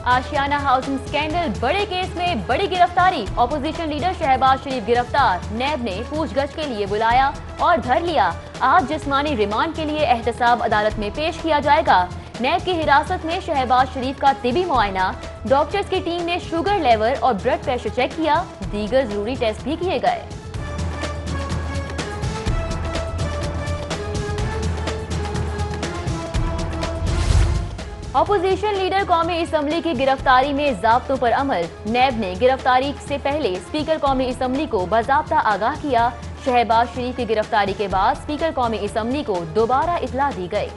आशियाना housing scandal बड़े case में बड़ी गिरफ्तारी। ऑपोजिशन लीडर शहबाज शरीफ गिरफ्तार। नैब ने पूछगछ के लिए बुलाया और धर लिया। आज जिस्मानी रिमांड के लिए एहतसाब अदालत में पेश किया जाएगा। नैब की हिरासत में शहबाज शरीफ का तिबी मुआयना। डॉक्टर्स की टीम ने शुगर लेवल और ब्लड प्रेशर चेक किया। दीगर जरूरी टेस्ट भी किए गए। अपोजिशन लीडर कौमी असम्बली की गिरफ्तारी में ज़ाब्तों पर अमल। नैब ने गिरफ्तारी से पहले स्पीकर कौमी असम्बली को बाज़ाब्ता आगाह किया। शहबाज शरीफ की गिरफ्तारी के बाद स्पीकर कौमी असम्बली को दोबारा इत्तला दी गई।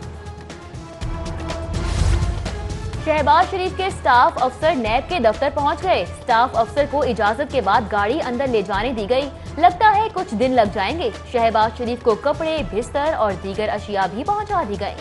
शहबाज शरीफ के स्टाफ अफसर नैब के दफ्तर पहुंच गए। स्टाफ अफसर को इजाजत के बाद गाड़ी अंदर ले जाने दी गई। लगता है कुछ दिन लग जाएंगे। शहबाज शरीफ को कपड़े, बिस्तर और दीगर अशिया भी पहुंचा दी गई।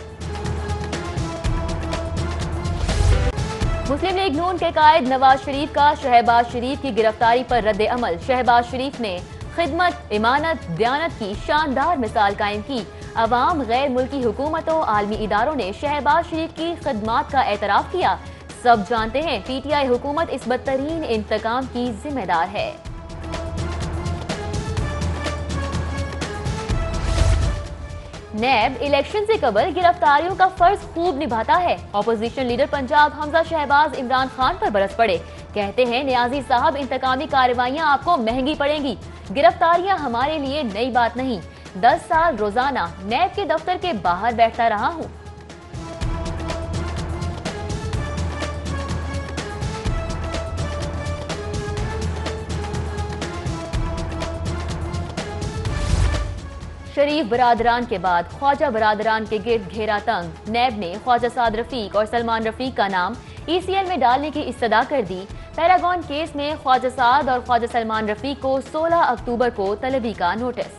मुस्लिम लीग नून के कायद नवाज शरीफ का शहबाज शरीफ की गिरफ्तारी पर रद्द अमल। शहबाज शरीफ ने खिदमत, इमानत, दयानत की शानदार मिसाल कायम की। अवाम, गैर मुल्की हुकूमतों, आलमी इदारों ने शहबाज शरीफ की खिदमात का एतराफ किया। सब जानते हैं पीटीआई हुकूमत इस बदतरीन इंतकाम की जिम्मेदार है। नैब इलेक्शन से कबल गिरफ्तारियों का फर्ज खूब निभाता है। ऑपोजिशन लीडर पंजाब हमजा शहबाज इमरान खान पर बरस पड़े। कहते हैं नियाजी साहब, इंतकामी कार्रवाइयां आपको महंगी पड़ेंगी। गिरफ्तारियां हमारे लिए नई बात नहीं। 10 साल रोजाना नैब के दफ्तर के बाहर बैठता रहा हूं। शरीफ बरादरान के बाद ख्वाजा बरादरान के गिर्द घेरा तंग। नैब ने ख्वाजा साद रफीक और सलमान रफीक का नाम ईसीएल में डालने की इस्तदा कर दी। पैरागॉन केस में ख्वाजा साद और ख्वाजा सलमान रफीक को 16 अक्टूबर को तलबी का नोटिस।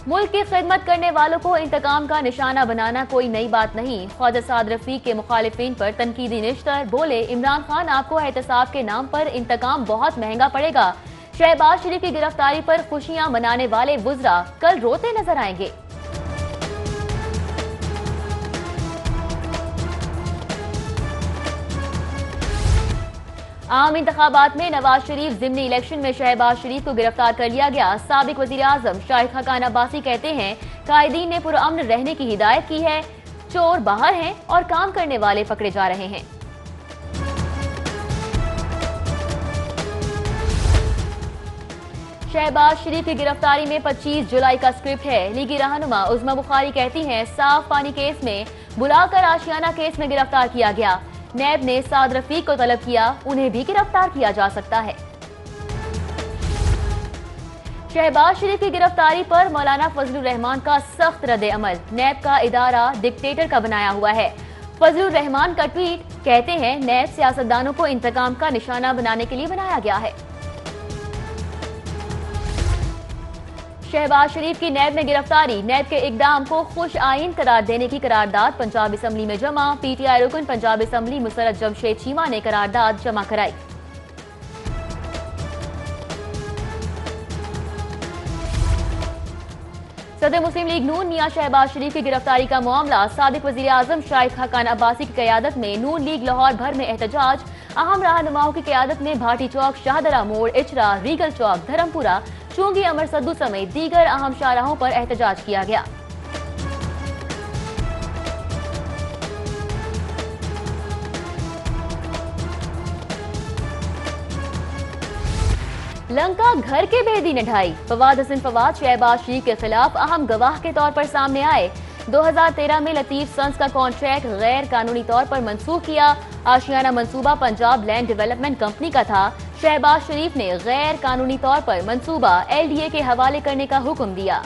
मुल्क की खिदमत करने वालों को इंतकाम का निशाना बनाना कोई नई बात नहीं। ख्वाजा साद रफीक के मुखालिफिन पर तनकीदी निश्तर। बोले, इमरान खान आपको एहतसाब के नाम पर इंतकाम बहुत महंगा पड़ेगा। शहबाज शरीफ की गिरफ्तारी पर खुशियां मनाने वाले वुज़रा कल रोते नजर आएंगे। आम इंतखाबात में नवाज शरीफ ज़िमनी इलेक्शन में शहबाज शरीफ को गिरफ्तार कर लिया गया। साबिक वज़ीर आज़म शाहिद खाकान अब्बासी कहते हैं कायदीन ने पुरअमन रहने की हिदायत की है। चोर बाहर हैं और काम करने वाले पकड़े जा रहे हैं। शहबाज शरीफ की गिरफ्तारी में 25 जुलाई का स्क्रिप्ट है। लीगी रहनुमा उज़मा बुखारी कहती हैं साफ पानी केस में बुलाकर आशियाना केस में गिरफ्तार किया गया। नैब ने साद रफीक को तलब किया, उन्हें भी गिरफ्तार किया जा सकता है। शहबाज शरीफ की गिरफ्तारी पर मौलाना फजलुर रहमान का सख्त रद्द अमल। नैब का इदारा डिक्टेटर का बनाया हुआ है। फजलुर रहमान का ट्वीट, कहते हैं नैब सियासतदानों को इंतकाम का निशाना बनाने के लिए बनाया गया है। शहबाज शरीफ की नैब में गिरफ्तारी। नैब के इकदाम को खुश आइन करार देने की करारदाद पंजाब असम्बली में जमा। पीटीआई रुकन पंजाब असम्बली मुसरत जमशेद चीमा ने करारदाद जमा कराई। सदर मुस्लिम लीग नून मियां शहबाज शरीफ की गिरफ्तारी का मामला। साबिक वज़ीर आज़म शाहिद खाकान अब्बासी की क़यादत में नून लीग लाहौर भर में एहतजाज। अहम रहनुमाओं की क़यादत में भाटी चौक, शाहदरा मोड़, इचरा, रीगल चौक, धर्मपुरा, चुंगी, अमर सद्दू समेत दीगर अहम शाहराहों पर एहतजाज किया गया। लंका घर के भेदी ने ढाई। फवाद हसन फवाद शहबाज शरीफ के खिलाफ अहम गवाह के तौर पर सामने आए। 2013 में लतीफ सन्स का कॉन्ट्रैक्ट गैर कानूनी तौर पर मंसूख किया। आशियाना मंसूबा पंजाब लैंड डेवलपमेंट कंपनी का था। शहबाज शरीफ ने गैर कानूनी तौर पर मंसूबा एलडीए के हवाले करने का हुक्म दिया।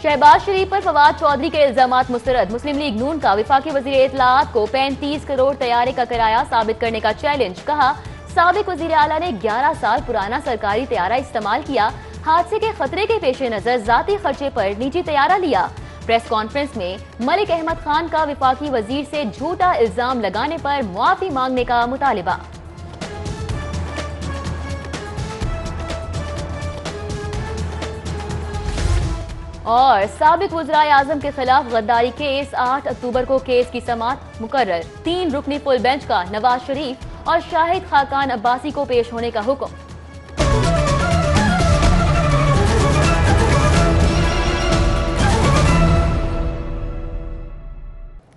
शहबाज शरीफ पर फवाद चौधरी के इल्जामात मुस्तरद। मुस्लिम लीग नून का वफाकी वज़ीर इत्तलाआत को 35 करोड़ तैयारे का किराया साबित करने का चैलेंज। कहा, साबिक वज़ीर आला ने 11 साल पुराना सरकारी तैयारा इस्तेमाल किया। हादसे के खतरे के पेश नजर जाती खर्चे पर निजी तैयारा लिया। प्रेस कॉन्फ्रेंस में मलिक अहमद खान का वफाकी वज़ीर से झूठा इल्जाम लगाने पर मुआफी मांगने का मुतालिबा। اور साबिक वज़ीर आज़म के खिलाफ गद्दारी केस 8 अक्टूबर को केस की समाअत मुकर्रर। 3 रुकनी फुल बेंच का नवाज शरीफ और शाहिद खाकान अब्बासी को पेश होने का हुक्म।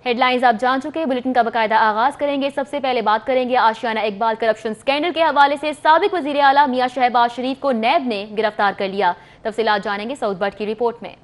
हेडलाइंस आप जान चुके हैं, बुलेटिन का बकायदा आगाज करेंगे। सबसे पहले बात करेंगे आशियाना इकबाल करप्शन स्कैंडल के हवाले से। साबिक वज़ीर आला मियां शहबाज शरीफ को नैब ने गिरफ्तार कर लिया। तफसीलात जानेंगे साउथ बट की रिपोर्ट में।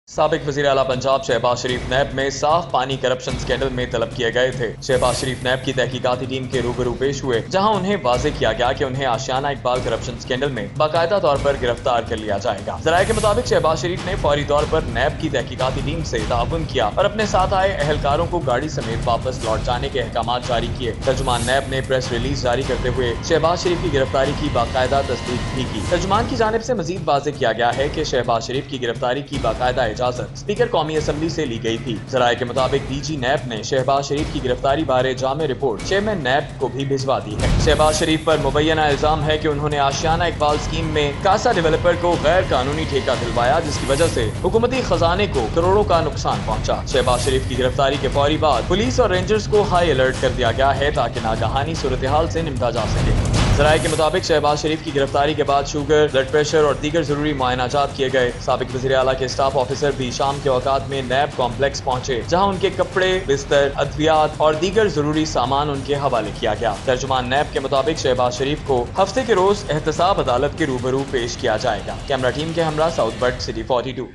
साबिक वज़ीर आला पंजाब शहबाज शरीफ नैब में साफ पानी करप्शन स्कैंडल में तलब किए गए थे। शहबाज शरीफ नैब की तहकीकाती टीम के रूबरू पेश हुए, जहां उन्हें वाज़े किया गया कि उन्हें आशियाना इकबाल करप्शन स्कैंडल में बाकायदा तौर पर गिरफ्तार कर लिया जाएगा। ज़राए के मुताबिक शहबाज शरीफ ने फौरी तौर पर नैब की तहकीकाती टीम से ताउन किया और अपने साथ आए अहलकारों को गाड़ी समेत वापस लौट जाने के अहकाम जारी किए। तर्जुमान नैब ने प्रेस रिलीज जारी करते हुए शहबाज शरीफ की गिरफ्तारी की बाकायदा तस्दीक भी की। तर्जुमान की जानिब से मजीद वाज़े किया गया है कि शहबाज शरीफ की गिरफ्तारी की बाकायदा इजाजत स्पीकर कौमी असम्बली से ली गई थी। ज़राए के मुताबिक डीजी नैब ने शहबाज शरीफ की गिरफ्तारी बारे जामे रिपोर्ट चेयरमैन नैब को भी भिजवा दी है। शहबाज शरीफ पर मुबैना इल्जाम है कि उन्होंने आशियाना इकबाल स्कीम में कासा डेवलपर को गैर कानूनी ठेका दिलवाया, जिसकी वजह से हुकूमती खजाने को करोड़ों का नुकसान पहुंचा। शहबाज शरीफ की गिरफ्तारी के फौरी बाद पुलिस और रेंजर्स को हाई अलर्ट कर दिया गया है ताकि नागहानी सूरत हाल से निपटा जा सके। ज़राए के मुताबिक शहबाज शरीफ की गिरफ्तारी के बाद शुगर, ब्लड प्रेशर और दीगर जरूरी मुआयनाजात किए गए। साबिक वज़ीर आला के स्टाफ ऑफिसर भी शाम के औकात में नैब कॉम्प्लेक्स पहुंचे, जहां उनके कपड़े, बिस्तर, अद्वियात और दीगर जरूरी सामान उनके हवाले किया गया। तर्जुमान नैब के मुताबिक शहबाज शरीफ को हफ्ते के रोज एहतसाब अदालत के रूबरू पेश किया जाएगा। कैमरा टीम के हमरा साउथ बट सिटी 42।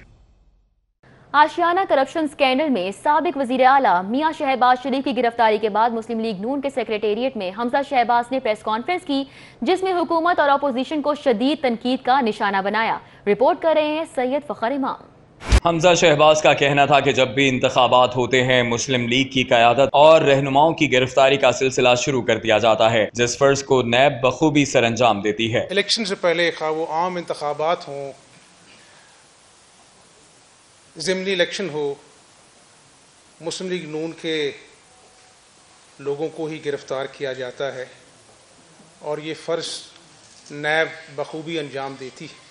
आशियाना करप्शन स्कैंडल में साबिक वज़ीर आला मियां शहबाज शरीफ की गिरफ्तारी के बाद मुस्लिम लीग नून के सेक्रेटेरिएट में हमजा शहबाज ने प्रेस कॉन्फ्रेंस की, जिसमें हुकूमत और अपोजिशन को शदीद तनकीद का निशाना बनाया। रिपोर्ट कर रहे हैं सैयद फखर इमाम। हमजा शहबाज का कहना था कि जब भी इंतखाबात होते हैं मुस्लिम लीग की क़यादत और रहनुमाओं की गिरफ्तारी का सिलसिला शुरू कर दिया जाता है, जिस फर्ज को नैब बखूबी सर अंजाम देती है। इलेक्शन से पहले खा वो आम इंतखाबात हों, ज़िमनी इलेक्शन हो, मुस्लिम लीग नून के लोगों को ही गिरफ्तार किया जाता है और ये फ़र्ज नैब बखूबी अंजाम देती है।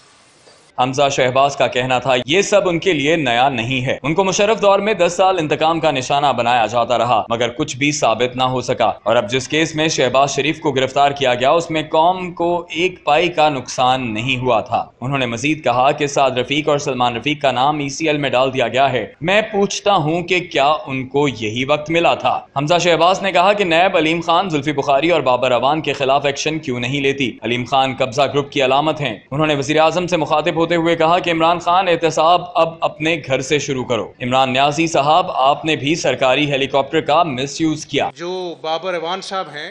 हमजा शहबाज का कहना था ये सब उनके लिए नया नहीं है। उनको मुशर्रफ दौर में 10 साल इंतकाम का निशाना बनाया जाता रहा, मगर कुछ भी साबित ना हो सका। और अब जिस केस में शहबाज शरीफ को गिरफ्तार किया गया उसमें कौम को एक पाई का नुकसान नहीं हुआ था। उन्होंने मजीद कहा कि साद रफीक और सलमान रफीक का नाम ECL में डाल दिया गया है। मैं पूछता हूँ कि क्या उनको यही वक्त मिला था? हमजा शहबाज ने कहा कि नैब अलीम खान, जुल्फी बुखारी और बाबर अवान के खिलाफ एक्शन क्यों नहीं लेती? अलीम खान कब्जा ग्रुप की अलामत है। उन्होंने वज़ीर आज़म से मुखातिब हुए कहा कि इमरान खान एहतसाब अब अपने घर से शुरू करो। इमरान न्याजी साहब, आपने भी सरकारी हेलीकॉप्टर का मिसयूज किया। जो बाबर अवान साहब हैं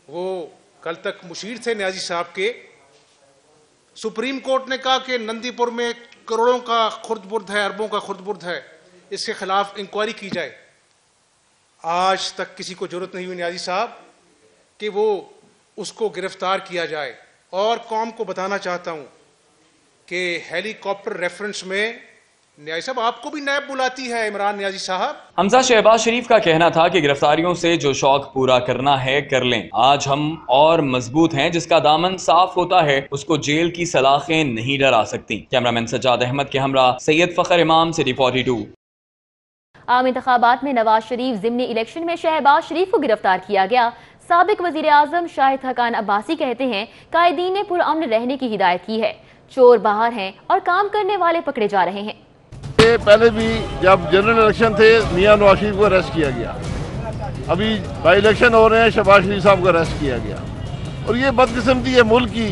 वो कल तक मुशीर थे न्याजी साहब के। सुप्रीम कोर्ट ने कहा कि नंदीपुर में करोड़ों का खुर्द-बुर्द है, अरबों का खुर्द-बुर्द है, इसके खिलाफ इंक्वायरी की जाए। आज तक किसी को जरूरत नहीं हुई न्याजी साहब कि वो उसको गिरफ्तार किया जाए। और कौम को बताना चाहता हूं कि हेलीकॉप्टर रेफरेंस में न्याजी साहब आपको भी नैब बुलाती है, इमरान न्याजी साहब। हमजा शहबाज शरीफ का कहना था कि गिरफ्तारियों से जो शौक पूरा करना है कर लें। आज हम और मजबूत हैं, जिसका दामन साफ होता है उसको जेल की सलाखें नहीं डरा सकती। कैमरामैन सज्जाद अहमद के हमरा सैयद फखर इमाम, सिटी 42। आम इंतखाबात में नवाज शरीफ ज़िमनी इलेक्शन में शहबाज शरीफ को गिरफ्तार किया गया। साबिक वज़ीर आज़म शाहिद खाकान अब्बासी कहते हैं कायदीन ने पुरअमन रहने की हिदायत की है, चोर बाहर हैं और काम करने वाले पकड़े जा रहे हैं। ये पहले भी जब जनरल इलेक्शन थे मियां नवाज शरीफ को अरेस्ट किया गया, अभी बाई इलेक्शन हो रहे हैं शहबाज शरीफ साहब को अरेस्ट किया गया। और ये बदकिस्मती है मुल्क की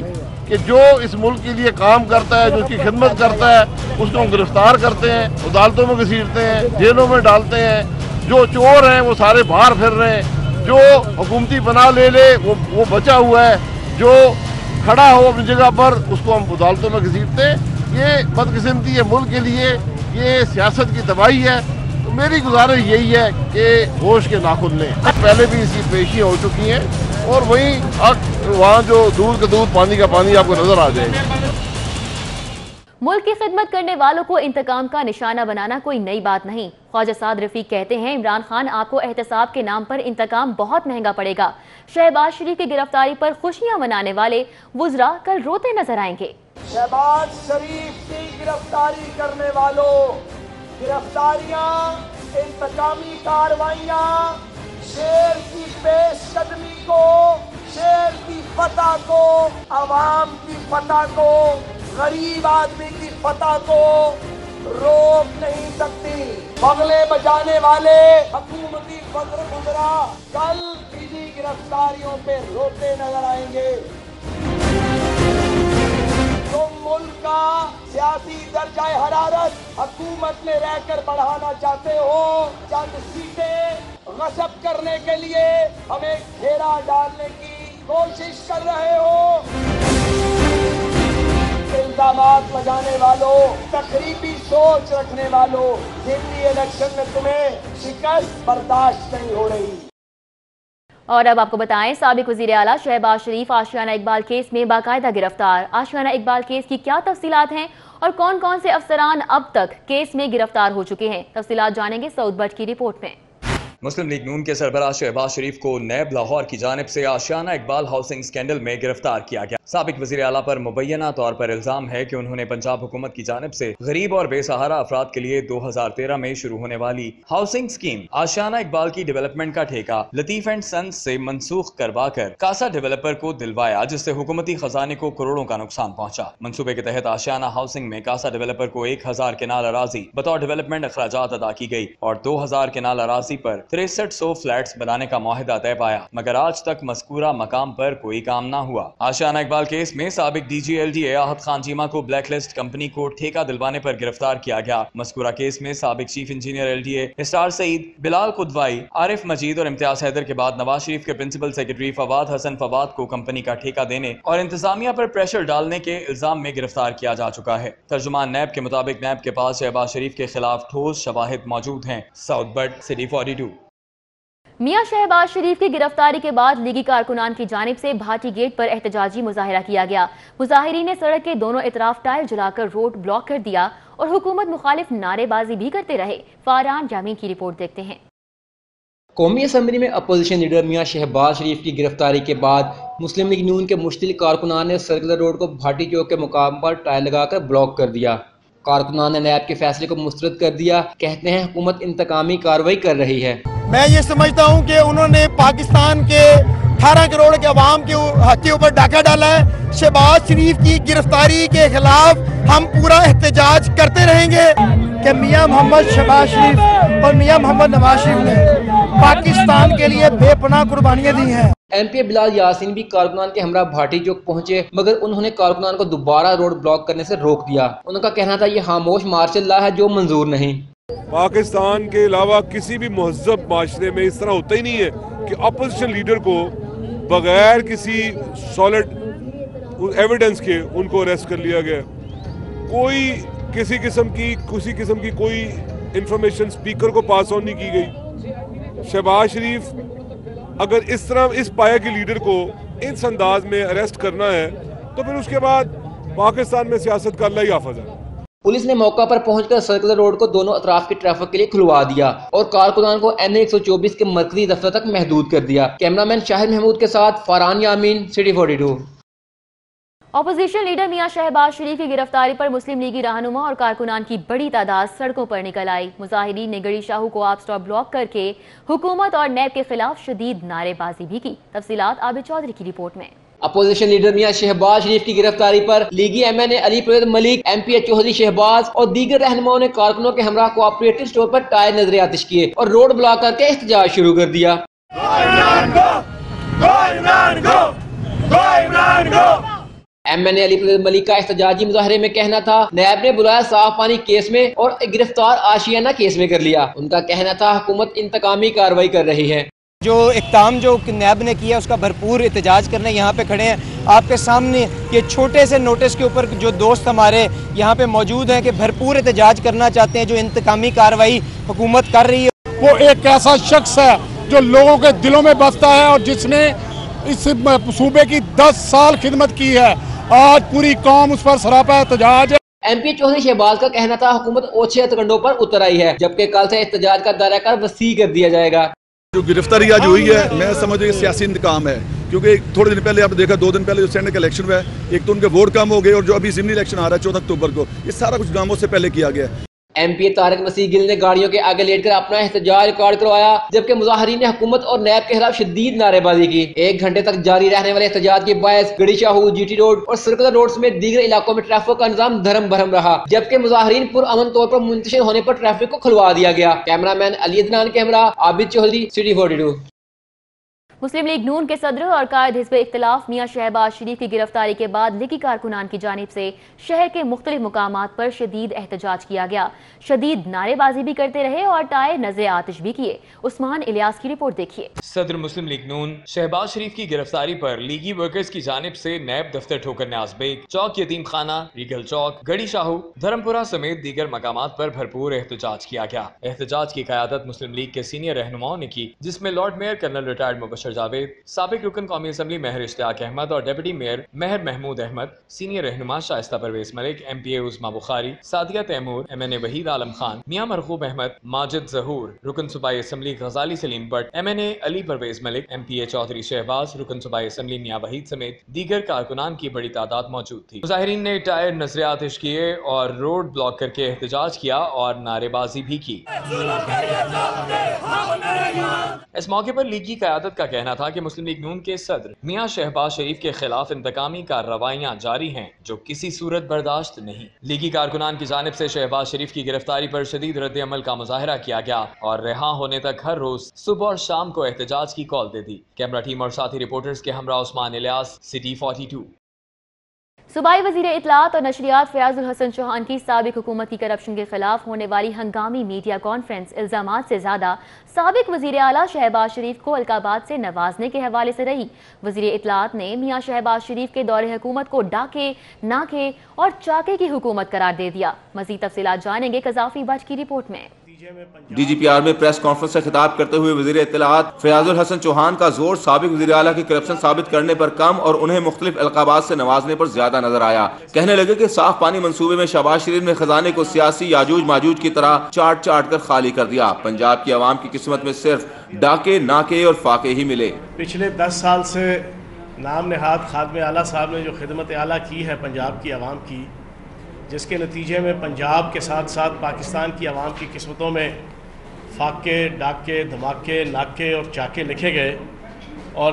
कि जो इस मुल्क के लिए काम करता है, जो उसकी खिदमत करता है, उसको हम गिरफ्तार करते हैं, अदालतों में घसीटते हैं, जेलों में डालते हैं। जो चोर हैं वो सारे बाहर फिर रहे हैं, जो हुकूमती बना ले वो बचा हुआ है, जो खड़ा हो अपनी जगह पर उसको हम अदालतों में घसीटते हैं। ये बदकिस्मती है मुल्क के लिए, ये सियासत की तबाही है। तो मेरी गुजारिश यही है कि होश के नाखुन लें। पहले भी इसकी पेशियाँ हो चुकी हैं और वहीं वहाँ जो दूध का दूध पानी का पानी आपको नजर आ जाएगा। मुल्क की खिदमत करने वालों को इंतकाम का निशाना बनाना कोई नई बात नहीं। ख्वाजा साद रफीक कहते हैं इमरान खान आपको एहतसाब के नाम पर इंतकाम बहुत महंगा पड़ेगा। शहबाज शरीफ की गिरफ्तारी पर खुशियां मनाने वाले वुज़रा कल रोते नजर आएंगे। शहबाज शरीफ की गिरफ्तारी करने वालों, गिरफ्तारियां, इंतकामी कार्रवाइयां, शेर की पेशकदमी को, शेर की फतह को, आवाम की फतह को, गरीब आदमी की फतह को रोक नहीं सकती। बगले बजाने वाले हुकूमती फख्र गुजरा कल इन्हीं गिरफ्तारियों पे रोते नजर आएंगे। तुम मुल्क का सियासी दर्जा हरारत हुकूमत में रहकर बढ़ाना चाहते हो, चंद सीटें गसब करने के लिए हमें घेरा डालने की कोशिश कर रहे हो। इल्जामात लगाने वालों, तकरीबी सोच रखने वालों, दिल्ली इलेक्शन में तुम्हें शिकस्त बर्दाश्त नहीं हो रही। और अब आपको बताएं, साबिक वजीर आला शहबाज शरीफ आशियाना इकबाल केस में बाकायदा गिरफ्तार। आशियाना इकबाल केस की क्या तफसीलात हैं और कौन कौन से अफसरान अब तक केस में गिरफ्तार हो चुके हैं, तफसीलात जानेंगे सऊद भट्ट की रिपोर्ट में। मुस्लिम लीग नून के सरबराह शहबाज शरीफ को नैब लाहौर की जानिब से आशियाना इकबाल हाउसिंग स्कैंडल में गिरफ्तार किया गया। साबिक वजीर आला पर मुबैना तौर पर इल्जाम है कि उन्होंने पंजाब हुकूमत की जानिब से गरीब और बेसहारा अफराद के लिए 2013 में शुरू होने वाली हाउसिंग स्कीम आशियाना इकबाल की डेवलपमेंट का ठेका लतीफ एंड सन्स से मनसूख करवा कर कासा डेवलपर को दिलवाया, जिससे हुकूमती खजाने को करोड़ों का नुकसान पहुंचा। मंसूबे के तहत आशियाना हाउसिंग में कासा डेवलपर को 1000 केनाल अराजी बतौर डेवलपमेंट अखराजात अदा की गई और 2000 केनाल अराजी पर 6300 फ्लैट्स बनाने का मुआहिदा तय पाया, मगर आज तक मज़कूरा मकाम पर कोई काम ना हुआ। आशियाना इकबाल केस में साबिक DGLDA आहत खान चीमा को ब्लैक लिस्ट कंपनी को ठेका दिलवाने पर गिरफ्तार किया गया। मज़कूरा केस में साबिक चीफ इंजीनियर LDA इस्तार सईद, बिलाल कुदवाई, आरिफ मजीद और इम्तियाज हैदर के बाद नवाज शरीफ के प्रिंसिपल सेक्रेटरी फवाद हसन फवाद को कंपनी का ठेका देने और इंतजामिया पर प्रेशर डालने के इल्जाम में गिरफ्तार किया जा चुका है। तर्जुमान नैब के मुताबिक नैब के पास शहबाज शरीफ के खिलाफ ठोस शवाहिद मौजूद हैं। सऊद भट्ट, सिटी 42। मियां शहबाज शरीफ की गिरफ्तारी के बाद लीगी कारकुनान की जानिब से भाटी गेट पर एहतजाजी मुजाहिरा किया गया। मुजाहिरीन ने सड़क के दोनों इतराफ टायर जलाकर रोड ब्लॉक कर दिया और हुकूमत मुखालिफ नारेबाजी भी करते रहे। फारहान जामीन की रिपोर्ट देखते हैं। कौमी असम्बली में अपोजिशन लीडर मियां शहबाज शरीफ की गिरफ्तारी के बाद मुस्लिम लीग नून के मुश्तिल कारकुनान ने सर्कुलर रोड को भाटी चौक के मुकाम पर टायर लगाकर ब्लॉक कर दिया। कारकुनान ने नैब के फैसले को मुस्तरद कर दिया। कहते हैं हुकूमत इंतकामी कार्रवाई कर रही है। मैं ये समझता हूँ कि उन्होंने पाकिस्तान के 18 करोड़ के अवाम के हक के ऊपर डाका डाला है। शहबाज शरीफ की गिरफ्तारी के खिलाफ हम पूरा एहतजाज करते रहेंगे कि मियां मोहम्मद शहबाज शरीफ और मियां मोहम्मद नवाज शरीफ ने पाकिस्तान के लिए बेपनाह कुर्बानियां दी हैं। MP बिलाल यासीन भी कारकुनान के हमरा भाटी चौक पहुंचे, मगर उन्होंने कारकुनान को दोबारा रोड ब्लॉक करने से रोक दिया। उनका कहना था ये खामोश मार्शल लॉ है जो मंजूर नहीं। पाकिस्तान के अलावा किसी भी महज़ब माशरे में इस तरह होता ही नहीं है कि अपोजिशन लीडर को बगैर किसी सॉलिड एविडेंस के उनको अरेस्ट कर लिया गया। कोई किसी किस्म की कोई इंफॉर्मेशन स्पीकर को पास ऑन नहीं की गई। शहबाज शरीफ अगर इस तरह इस पाया के लीडर को इस अंदाज में अरेस्ट करना है तो फिर उसके बाद पाकिस्तान में सियासत का अल्लाह ही हाफ़िज़ है। पुलिस ने मौका पर पहुंचकर सर्कुलर रोड को दोनों अतराफ के ट्रैफिक के लिए खुलवा दिया और कारकुनान को NA 124 के मरकजी दफ्तर तक महदूद कर दिया। कैमरामैन शाहिद महमूद के साथ फारहान यामीन, सिटी 42। अपोजिशन लीडर मियां शहबाज शरीफ की गिरफ्तारी पर मुस्लिम लीगी रहनुमा और कारकुनान की बड़ी तादाद सड़कों पर निकल आई। मुजाहिरीन ने गड़ी शाहू को आप स्टॉप ब्लॉक करके हुकूमत और नैब के खिलाफ शदीद नारेबाजी भी की। तफसीलात आबिद चौधरी की रिपोर्ट में। अपोजिशन लीडर मियां शहबाज शरीफ की गिरफ्तारी पर लीगी MNA अली प्रवेद मलिक, MP चौधरी शहबाज और दीगर रहनुमाओं ने कारकुनों के हमरा कोऑपरेटिव स्टोर पर टायर नजर आतिश किए और रोड ब्लॉक करके एहतजाज शुरू कर दिया। MNA अली प्रवेद मलिक का एहतजाजी मुजाहरे में कहना था नैब ने बुलाया साफ पानी केस में और गिरफ्तार आशियाना केस में कर लिया। उनका कहना था हुकूमत इंतकामी कार्रवाई कर रही है। जो इक़दाम जो नैब ने किया उसका भरपूर एहतजाज करने यहाँ पे खड़े हैं। आपके सामने ये छोटे से नोटिस के ऊपर जो दोस्त हमारे यहाँ पे मौजूद हैं कि भरपूर एहतजाज करना चाहते हैं जो इंतकामी कार्रवाई हुकूमत कर रही है। वो एक ऐसा शख्स है जो लोगों के दिलों में बसता है और जिसने इस सूबे की 10 साल खिदमत की है। आज पूरी कौम उस पर सरापा एहतजाज है। MP चौधरी शहबाज का कहना था हुकूमत ओछे हथकंडों पर उतर आई है, जबकि कल से एहतजाज का दायरा वसी कर दिया जाएगा। जो गिरफ्तारी आज हुई है मैं समझ सियासी इंतकाम है کیونکہ تھوڑے دن پہلے آپ نے دیکھا 2 دن پہلے جو سینٹ کا الیکشن ہوا ہے، ایک تو ان کے ووٹ کم ہو گئے، اور جو ابھی ضمنی الیکشن آ رہا ہے 14 اکتوبر کو، یہ سارا کچھ گاموں سے پہلے کیا گیا ہے۔ ایم پی طارق مسیح گل نے گاڑیوں کے آگے لیٹ کر اپنا احتجاج ریکارڈ کروایا، جبکہ مظاہرین نے حکومت اور نیب کے خلاف شدید نعرے بازی کی۔ 1 گھنٹے تک جاری رہنے والے احتجاج کے باعث گڑی شاہو، جی ٹی روڈ اور سرکلر روڈ سمیت دیگر علاقوں میں ٹریفک کا نظام دھرم بھرم رہا، جبکہ مظاہرین پرامن طور پر منتشر ہونے پر ٹریفک کو کھلوا دیا گیا۔ کیمرہ مین علی عدنان کے ہمراہ عابد چوہدری، سٹی 42۔ مسلم لیگ نون کے صدر اور قائد حزب اختلاف میاں شہباز شریف کی گرفتاری کے بعد لیگی کارکنان کی جانب سے شہر کے مختلف مقامات پر شدید احتجاج کیا گیا، شدید نعرے بازی بھی کرتے رہے اور ٹائر نظر آتش بھی کیے۔ عثمان الیاس کی رپورٹ دیکھیے۔ صدر مسلم لیگ نون شہباز شریف کی گرفتاری پر لیگی ورکرز کی جانب سے نیب دفتر ٹھوکر نیاز بیگ، چوک یتیم خانہ، ریگل چوک، گڑی شاہو، دھرمپورہ سمیت دیگر مقامات پر بھرپور احتجاج کیا گیا۔ احتجاج کی قیادت مسلم لیگ کے سینئر رہنماؤں نے کی، جس میں لارڈ میئر کرنل ریٹائرڈ مبشر جاوید، سابق رکن قومی اسمبلی مہر اشتیاق احمد اور ڈپٹی میئر مہر محمود احمد، سینئر رہنما Shaista Pervaiz Malik, M P A Uzma Bukhari, Sadia Taimur, M N A Waheed Alam Khan, Mian Marghoob Ahmed, Majid Zahoor, رکن صوبائی assembly Ghazali Saleem Butt, M N A Ali Pervaiz Malik, M P A Chaudhry Shahbaz, رکن صوبائی اسمبلی میاں وحید سمیت دیگر کارکنان کی بڑی تعداد موجود تھی۔ مظاہرین نے ٹائر نظر آتش کیے اور روڈ بلاک کر کے احتجاج کیا اور نعرے بازی بھی کی۔ اس موقع پر لیگی قیادت کا کہنا تھا کہ مسلم لیگ نون کے صدر میاں شہباز شریف کے خلاف انتقامی کارروائیاں جاری ہیں جو کسی صورت برداشت نہیں۔ لیگی کارکنان کی جانب سے شہباز شریف کی گرفتاری پر شدید رد عمل کا مظاہرہ کیا گیا اور رہا ہونے تک ہر روز صبح اور شام کو احتجاج کی کال دے دی۔ کیمرہ ٹیم اور ساتھی رپورٹرز کے ہمراہ عثمان الیاس، سٹی 42۔ صوبائی وزیر اطلاعات اور نشریات فیاض الحسن چوہان کی سابق حکومت کی کرپشن کے خلاف ہونے والی ہنگامی میڈیا کانفرنس الزامات سے زیادہ سابق وزیر اعلیٰ شہباز شریف کو القابات سے نوازنے کے حوالے سے رہی۔ وزیر اطلاعات نے میاں شہباز شریف کے دور حکومت کو ڈاکے، ناکے اور چاکے کی حکومت قرار دے دیا۔ مزید تفصیلات جانیں گے قذافی بٹ کی رپورٹ میں۔ ڈی جی پی آر میں پریس کانفرنس سے خطاب کرتے ہوئے وزیر اطلاعات فیاض الحسن چوہان کا زور سابق وزیر اعلیٰ کی کرپشن ثابت کرنے پر کم اور انہیں مختلف القابات سے نوازنے پر زیادہ نظر آیا۔ کہنے لگے کہ صاف پانی منصوبے میں شہباز شریف نے خزانے کو سیاسی یاجوج ماجوج کی طرح چاٹ کر خالی کر دیا۔ پنجاب کی عوام کی قسمت میں صرف ڈاکے، ناکے اور فاقے ہی ملے۔ پچھلے 10 سال سے نام نہاد خادم اعلیٰ صاحب نے جو خدمت اعلیٰ کی ہے پنجاب کی عوام کی، جس کے نتیجے میں پنجاب کے ساتھ ساتھ پاکستان کی عوام کی قسمتوں میں فاقے، ڈاکے، دھماکے، ناکے اور چاکے لکھے گئے، اور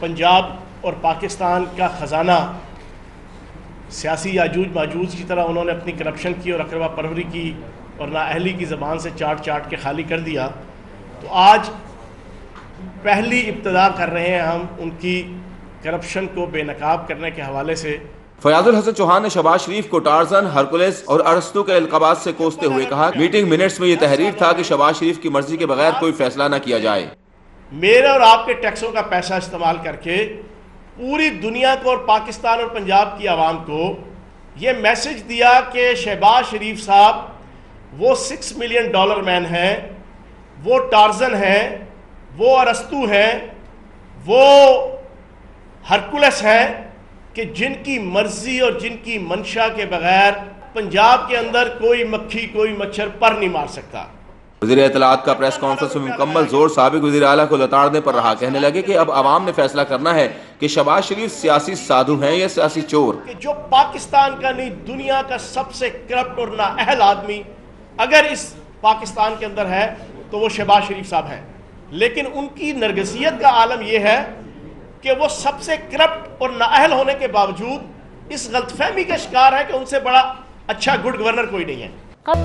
پنجاب اور پاکستان کا خزانہ سیاسی یاجوج ماجوج کی طرح انہوں نے اپنی کرپشن کی اور اقربا پروری کی اور نااہلی کی زبان سے چاٹ کے خالی کر دیا۔ تو آج پہلی ابتدا کر رہے ہیں ہم ان کی کرپشن کو بے نقاب کرنے کے حوالے سے۔ فیاض الحسن چوہان نے شہباز شریف کو ٹارزن، ہرکولس اور ارسطو کے القابات سے کوستے ہوئے کہا میٹنگ منٹس میں یہ تحریر تھا کہ شہباز شریف کی مرضی کے بغیر کوئی فیصلہ نہ کیا جائے۔ میرے اور آپ کے ٹیکسوں کا پیسہ استعمال کر کے پوری دنیا کو اور پاکستان اور پنجاب کی عوام کو یہ میسج دیا کہ شہباز شریف صاحب وہ $6 ملین مین ہیں، وہ ٹارزن ہیں، وہ ارسطو ہیں، وہ ہرکولس ہیں، کہ جن کی مرضی اور جن کی منشا کے بغیر پنجاب کے اندر کوئی مکھی کوئی مچھر پر نہیں مار سکتا۔ وزیر اطلاعات کا پریس کانفرنس میں مکمل زور سابق وزیر اعلیٰ کو لتاڑنے پر رہا۔ کہنے لگے کہ اب عوام نے فیصلہ کرنا ہے کہ شہباز شریف سیاسی سادھو ہیں یا سیاسی چور۔ کہ جو پاکستان کا نہیں دنیا کا سب سے کرپٹ اور نااہل آدمی اگر اس پاکستان کے اندر ہے تو وہ شہباز شریف صاحب ہیں، لیکن ان کی نرگسیت کا عالم یہ ہے کہ وہ سب سے کرپٹ اور نااہل ہونے کے باوجود اس غلط فہمی کا شکار ہے کہ ان سے بڑا اچھا گڈ گورنر کوئی نہیں ہے۔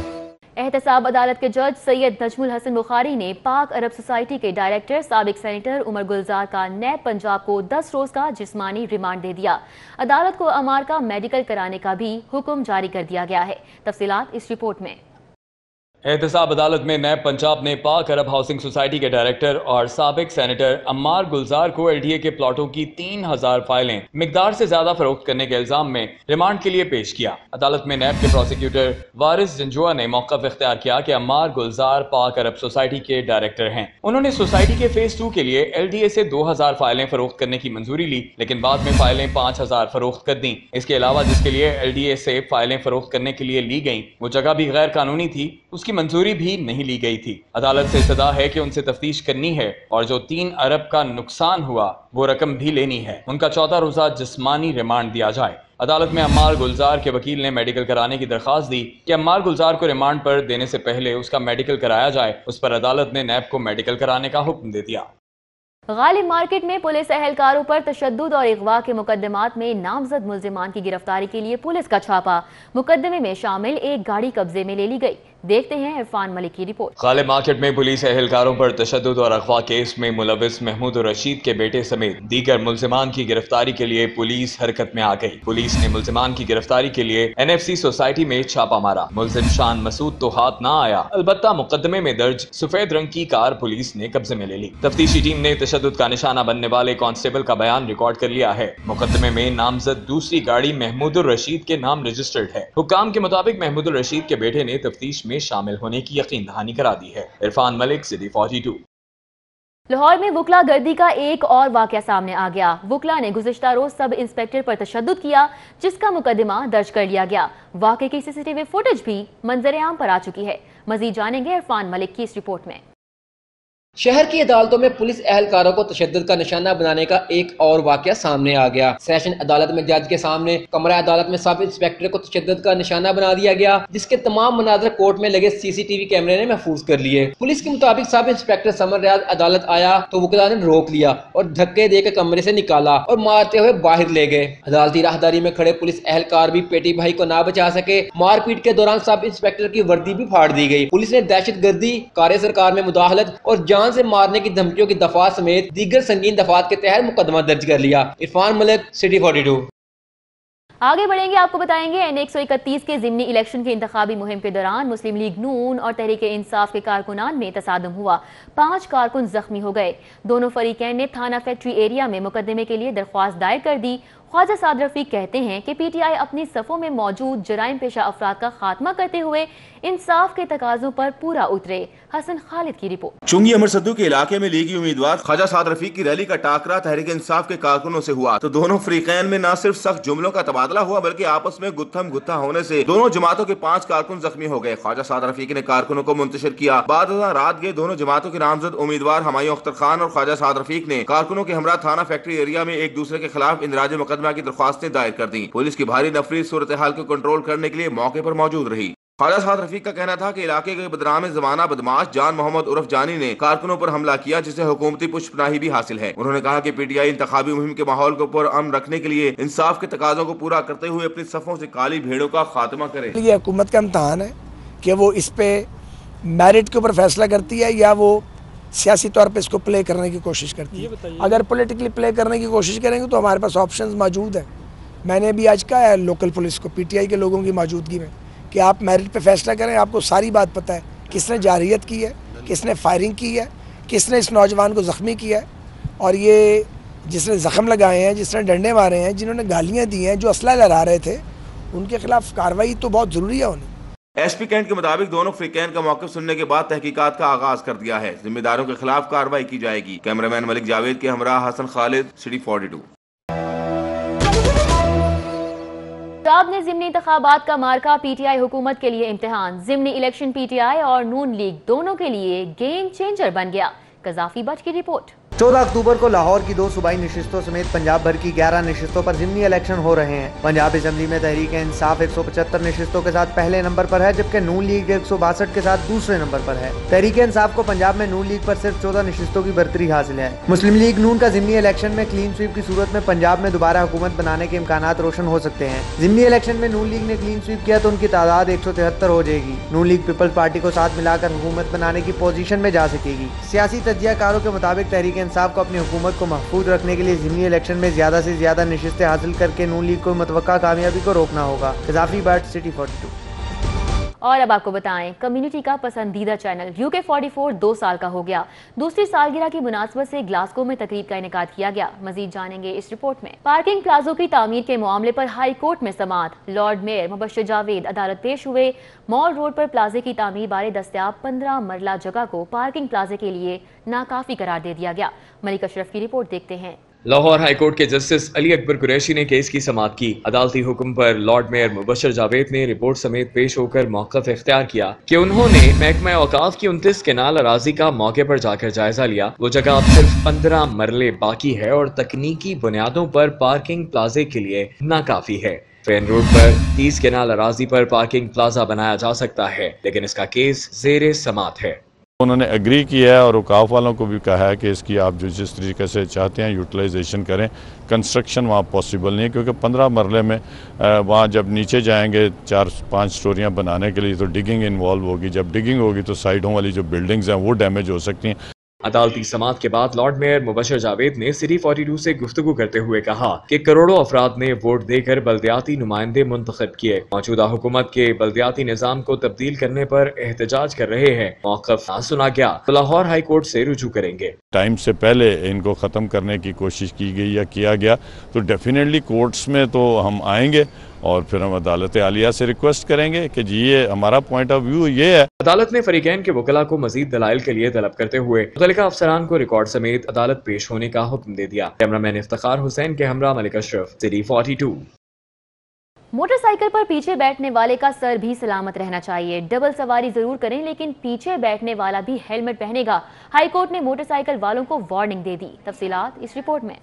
احتساب عدالت کے جج سید نجم الحسن بخاری نے پاک عرب سوسائٹی کے ڈائریکٹر سابق سینیٹر عمر گلزار کا نیب پنجاب کو 10 روز کا جسمانی ریمانڈ دے دیا۔ عدالت کو عمار کا میڈیکل کرانے کا بھی حکم جاری کر دیا گیا ہے۔ تفصیلات اس رپورٹ میں۔ احتساب عدالت میں نیب پنجاب نے پاک عرب ہاؤسنگ سوسائٹی کے ڈائریکٹر اور سابق سینیٹر عمار گلزار کو ایل ڈی اے کے پلاٹوں کی 3000 فائلیں مقدار سے زیادہ فروخت کرنے کے الزام میں ریمانڈ کے لیے پیش کیا۔ عدالت میں نیب کے پروسیکیوٹر وارث جنجوا نے موقف اختیار کیا کہ عمار گلزار پاک عرب سوسائٹی کے ڈائریکٹر ہیں۔ انہوں نے سوسائٹی کے فیز 2 کے لیے ایل ڈی اے سے 2000 فائلیں فروخت کرنے کی منظوری لی، لیکن بعد میں فائلیں 5000 فروخت کر دیں۔ اس کے علاوہ جس کے لیے ایل ڈی اے سے فائلیں فروخت کرنے کے لیے لی گئیں وہ جگہ بھی غیر قانونی تھی، اس کی की मंजूरी भी नहीं ली गई थी। अदालत से इस्तदा है कि उनसे तफ्तीश करनी है और जो 3 अरब का नुकसान हुआ वो रकम भी लेनी है। उनका 14 रोजा जिस्मानी रिमांड दिया जाए। अदालत में अम्मार गुलजार के वकील ने मेडिकल कराने की दरख्वास्त दी कि अम्मार गुलजार को रिमांड पर देने से पहले उसका मेडिकल कराया जाए। उस पर अदालत ने नैब को मेडिकल कराने का हुक्म दे दिया। गालिब मार्केट में पुलिस एहलकारों पर तशद्दुद और अगवा के मुकदमात में नामजद मुल्जिमान की गिरफ्तारी के लिए पुलिस का छापा। मुकदमे में शामिल एक गाड़ी कब्जे में ले ली गई। देखते हैं इरफान मलिक की रिपोर्ट। गालिब मार्केट में पुलिस एहलकारों पर तशद्दुद और अगवा केस में मुलविस महमूद रशीद के बेटे समेत दीगर मुल्जिमान की गिरफ्तारी के लिए पुलिस हरकत में आ गई। पुलिस ने मुल्जिमान की गिरफ्तारी के लिए NFC सोसाइटी में छापा मारा। मुल्जिम शान मसूद तो हाथ ना आया, अलबत्ता मुकदमे में दर्ज सफेद रंग की कार पुलिस ने कब्जे में ले ली। तफ्तीशी टीम ने तशद्दुद का निशाना बनने वाले कांस्टेबल का बयान रिकॉर्ड कर लिया है। मुकदमे में नामजद दूसरी गाड़ी महमूद रशीद के नाम रजिस्टर्ड है। हुक्काम के मुताबिक महमूद रशीद के बेटे ने तफ्तीश में शामिल होने की यकीन दहानी करा दी है। इरफान मलिक, सिटी 42। लाहौर में वुकला गर्दी का एक और वाकया सामने आ गया। वुकला ने गुज़िश्ता रोज सब इंस्पेक्टर पर तशद्दुद किया, जिसका मुकदमा दर्ज कर लिया गया। वाकये की CCTV फुटेज भी मंजर आम पर आ चुकी है। मजीद जानेंगे इरफान मलिक की इस रिपोर्ट में। शहर की अदालतों में पुलिस एहलकारों को तशद्दुद का निशाना बनाने का एक और वाकया सामने आ गया। सेशन अदालत में जज के सामने कमरा अदालत में सब इंस्पेक्टर को तशद्दुद का निशाना बना दिया गया, जिसके तमाम मनाज़र कोर्ट में लगे CCTV कैमरे ने महफूज कर लिए। पुलिस के मुताबिक सब इंस्पेक्टर समर रियाज अदालत आया तो वकील ने रोक लिया और धक्के देकर कमरे से निकाला और मारते हुए बाहर ले गए। अदालती राहदारी में खड़े पुलिस एहलकार भी पेटी भाई को ना बचा सके। मारपीट के दौरान सब इंस्पेक्टर की वर्दी भी फाड़ दी गई। पुलिस ने दहशत गर्दी, कार्य सरकार में मुदाखलत और जान से मारने की धमकियों की दफात समेत दीगर संगीन दफात के तहत मुकदमा दर्ज कर लिया। इरफान मलिक, सिटी 42। आगे बढ़ेंगे, आपको बताएंगे N131 के ज़िमनी इलेक्शन की इंतखाबी मुहिम के दौरान मुस्लिम लीग नून और तहरीक इंसाफ के कारकुनान में तसादम हुआ। 5 कारकुन जख्मी हो गए। दोनों फरीकैन ने थाना फैक्ट्री एरिया में मुकदमे के लिए दरख्वास्त दायर कर दी। ख्वाजा साद रफीक कहते हैं कि PTI अपनी सफ़ों में मौजूद जराइम पेशा अफराद का खात्मा करते हुए इंसाफ के तकाजों पर पूरा उतरे। हसन खालिद की रिपोर्ट। चुंगी अमर सद्दू के इलाके में लीगी उम्मीदवार ख्वाजा साद रफीक की रैली का टाकरा तहरीक इंसाफ के कारकुनों से हुआ तो दोनों फरीकैन में न सिर्फ सख्त जुमलों का तबादला हुआ बल्कि आपस में गुत्थम गुत्था होने से दोनों जमातों के 5 कारकुन जख्मी हो गए। ख्वाजा साद रफीक ने कारकुनों को मुंतशिर किया। बाद रात गए दोनों जमातों के नामजद उम्मीदवार हमायूं अख्तर खान और ख्वाजा साद रफीक ने कारकुनों के हमरा थाना फैक्ट्री एरिया में एक दूसरे के खिलाफ इंदराज मुकदमा की दरख्वास्तें दायर कर दी। पुलिस की भारी नफरी सूरत हाल को कंट्रोल करने के लिए मौके पर मौजूद रही। ख्वाजा साद रफीक का कहना था कि इलाके के बदनाम जमाना बदमाश जान मोहम्मद उर्फ जानी ने कारकुनों पर हमला किया, जिसे हुकूमती पुष्पनाही भी हासिल है। उन्होंने कहा कि PTI इंतखाबी मुहिम के माहौल को पुरअमन रखने के लिए इंसाफ के तकाजों को पूरा करते हुए अपनी सफों से काली भेड़ों का खात्मा करे। ये हुकूमत का इम्तहान है कि वो इस पे मेरिट के ऊपर फैसला करती है या वो सियासी तौर पे इसको प्ले करने की कोशिश करती है। अगर पॉलिटिकली प्ले करने की कोशिश करेंगे तो हमारे पास ऑप्शंस मौजूद हैं। मैंने भी आज कहा है लोकल पुलिस को PTI के लोगों की मौजूदगी में कि आप मेरिट पे फैसला करें। आपको सारी बात पता है, किसने जारियत की है, किसने फायरिंग की है, किसने इस नौजवान को ज़ख्मी किया है और ये जिसने ज़ख्म लगाए हैं, जिसने डंडे मारे हैं, जिन्होंने गालियाँ दी हैं, जो असला लहरा रहे थे, उनके खिलाफ कार्रवाई तो बहुत ज़रूरी है होनी। SP कैंट के मुताबिक दोनों फरीकैन का मौक़िफ़ सुनने के बाद तहकीकात का आगाज कर दिया है। जिम्मेदारों के खिलाफ कार्रवाई की जाएगी। कैमरामैन मलिक जावेद के हमरा हसन खालिद, सिटी 42। पंजाब ने ज़िमनी इंतखाबात का मार्का PTI हुकूमत के लिए इम्तिहान। ज़िमनी इलेक्शन PTI और नून लीग दोनों के लिए गेम चेंजर बन गया। कज़ाफी बट की रिपोर्ट। 14 अक्टूबर को लाहौर की 2 सूबाई नशिस्तों समेत पंजाब भर की 11 नशिस्तों पर ज़िमनी इलेक्शन हो रहे हैं। पंजाब असेंबली में तहरीक इंसाफ 175 नशिस्तों के साथ पहले नंबर पर है, जबकि नून लीग 162 के साथ दूसरे नंबर पर है। तहरीक इंसाफ को पंजाब में नून लीग पर सिर्फ 14 नशिस्तों की बरतरी हासिल है। मुस्लिम लीग नून का ज़िमनी इलेक्शन में क्लीन स्वीप की सूरत में पंजाब में दोबारा हुकूमत बनाने के इम्कानात रोशन हो सकते हैं। ज़िमनी इलेक्शन में नून लीग ने क्लीन स्वीप किया तो उनकी तादाद 173 हो जाएगी। नून लीग पीपल्स पार्टी को साथ मिलाकर हुकूमत बनाने की पोजीशन में जा सकेगी। सियासी तज्जियाकारों के मुताबिक तहरीक इंसाफ को अपनी हुकूमत को महफूज रखने के लिए ज़िमनी इलेक्शन में ज्यादा से ज्यादा नशिस्तें हासिल करके नून लीग को मुतवक्का कामयाबी को रोकना होगा। Gaddafi but, city 42। और अब आपको बताएं, कम्युनिटी का पसंदीदा चैनल UK44 2 साल का हो गया। दूसरी सालगिरह की मुनासबत से ग्लासगो में तकरीब का इनेकाद किया गया। मजीद जानेंगे इस रिपोर्ट में। पार्किंग प्लाजों की तामीर के मामले पर हाई कोर्ट में समाअत। लॉर्ड मेयर मुबश्शिर जावेद अदालत पेश हुए। मॉल रोड पर प्लाजे की तामीर बारे दस्तयाब 15 मरला जगह को पार्किंग प्लाजे के लिए नाकाफी करार दे दिया गया। मलिक अशरफ की रिपोर्ट देखते हैं। लाहौर हाईकोर्ट के जस्टिस अली अकबर कुरैशी ने केस की समाअत की। अदालती हुक्म पर लॉर्ड मेयर मुबशर जावेद ने रिपोर्ट समेत पेश होकर मौक़िफ़ इख्तियार किया कि उन्होंने महकमा औक़ाफ़ की 29 केनाल अराजी का मौके पर जाकर जायजा लिया। वो जगह अब सिर्फ 15 मरले बाकी है और तकनीकी बुनियादों पर पार्किंग प्लाजे के लिए नाकाफी है। फेन रोड पर 30 केनाल अराजी पर पार्किंग प्लाजा बनाया जा सकता है, लेकिन इसका केस ज़ेरे समाअत है। उन्होंने एग्री किया है और औकाफ वालों को भी कहा है कि इसकी आप जो जिस तरीके से चाहते हैं यूटिलाइजेशन करें। कंस्ट्रक्शन वहाँ पॉसिबल नहीं है क्योंकि 15 मरले में वहाँ जब नीचे जाएंगे 4-5 स्टोरियाँ बनाने के लिए तो डिगिंग इन्वॉल्व होगी। जब डिगिंग होगी तो साइडों वाली जो बिल्डिंग्स हैं वो डैमेज हो सकती हैं। अदालती समाअत के बाद लॉर्ड मेयर मुबशर जावेद ने सिटी 42 से गुफ्तगू करते हुए कहा कि करोड़ों अफराद ने वोट देकर बल्दियाती नुमाइंदे मुंतखब किए। मौजूदा हुकूमत के बल्दियाती निज़ाम को तब्दील करने पर एहतजाज कर रहे हैं। मौक़िफ़ ना सुना गया तो लाहौर हाई कोर्ट से रुजू करेंगे। टाइम से पहले इनको ख़त्म करने की कोशिश की गई या किया गया तो डेफिनेटली कोर्ट्स में तो हम आएंगे और फिर हम अदालत आलिया से रिक्वेस्ट करेंगे कि जी ये हमारा पॉइंट ऑफ व्यू ये है। अदालत ने फरीकैन के वकला को मजीद दलाइल के लिए तलब करते हुए मुतल्लिका अफसरान को रिकॉर्ड समेत अदालत पेश होने का हुक्म दे दिया। कैमरामैन इफ्तिखार हुसैन के हमरा मलिक अशरफ, सिटी 42। मोटरसाइकिल पर पीछे बैठने वाले का सर भी सलामत रहना चाहिए। डबल सवारी जरूर करें लेकिन पीछे बैठने वाला भी हेलमेट पहनेगा। हाईकोर्ट ने मोटरसाइकिल वालों को वार्निंग दे दी। तफसीलात इस रिपोर्ट में।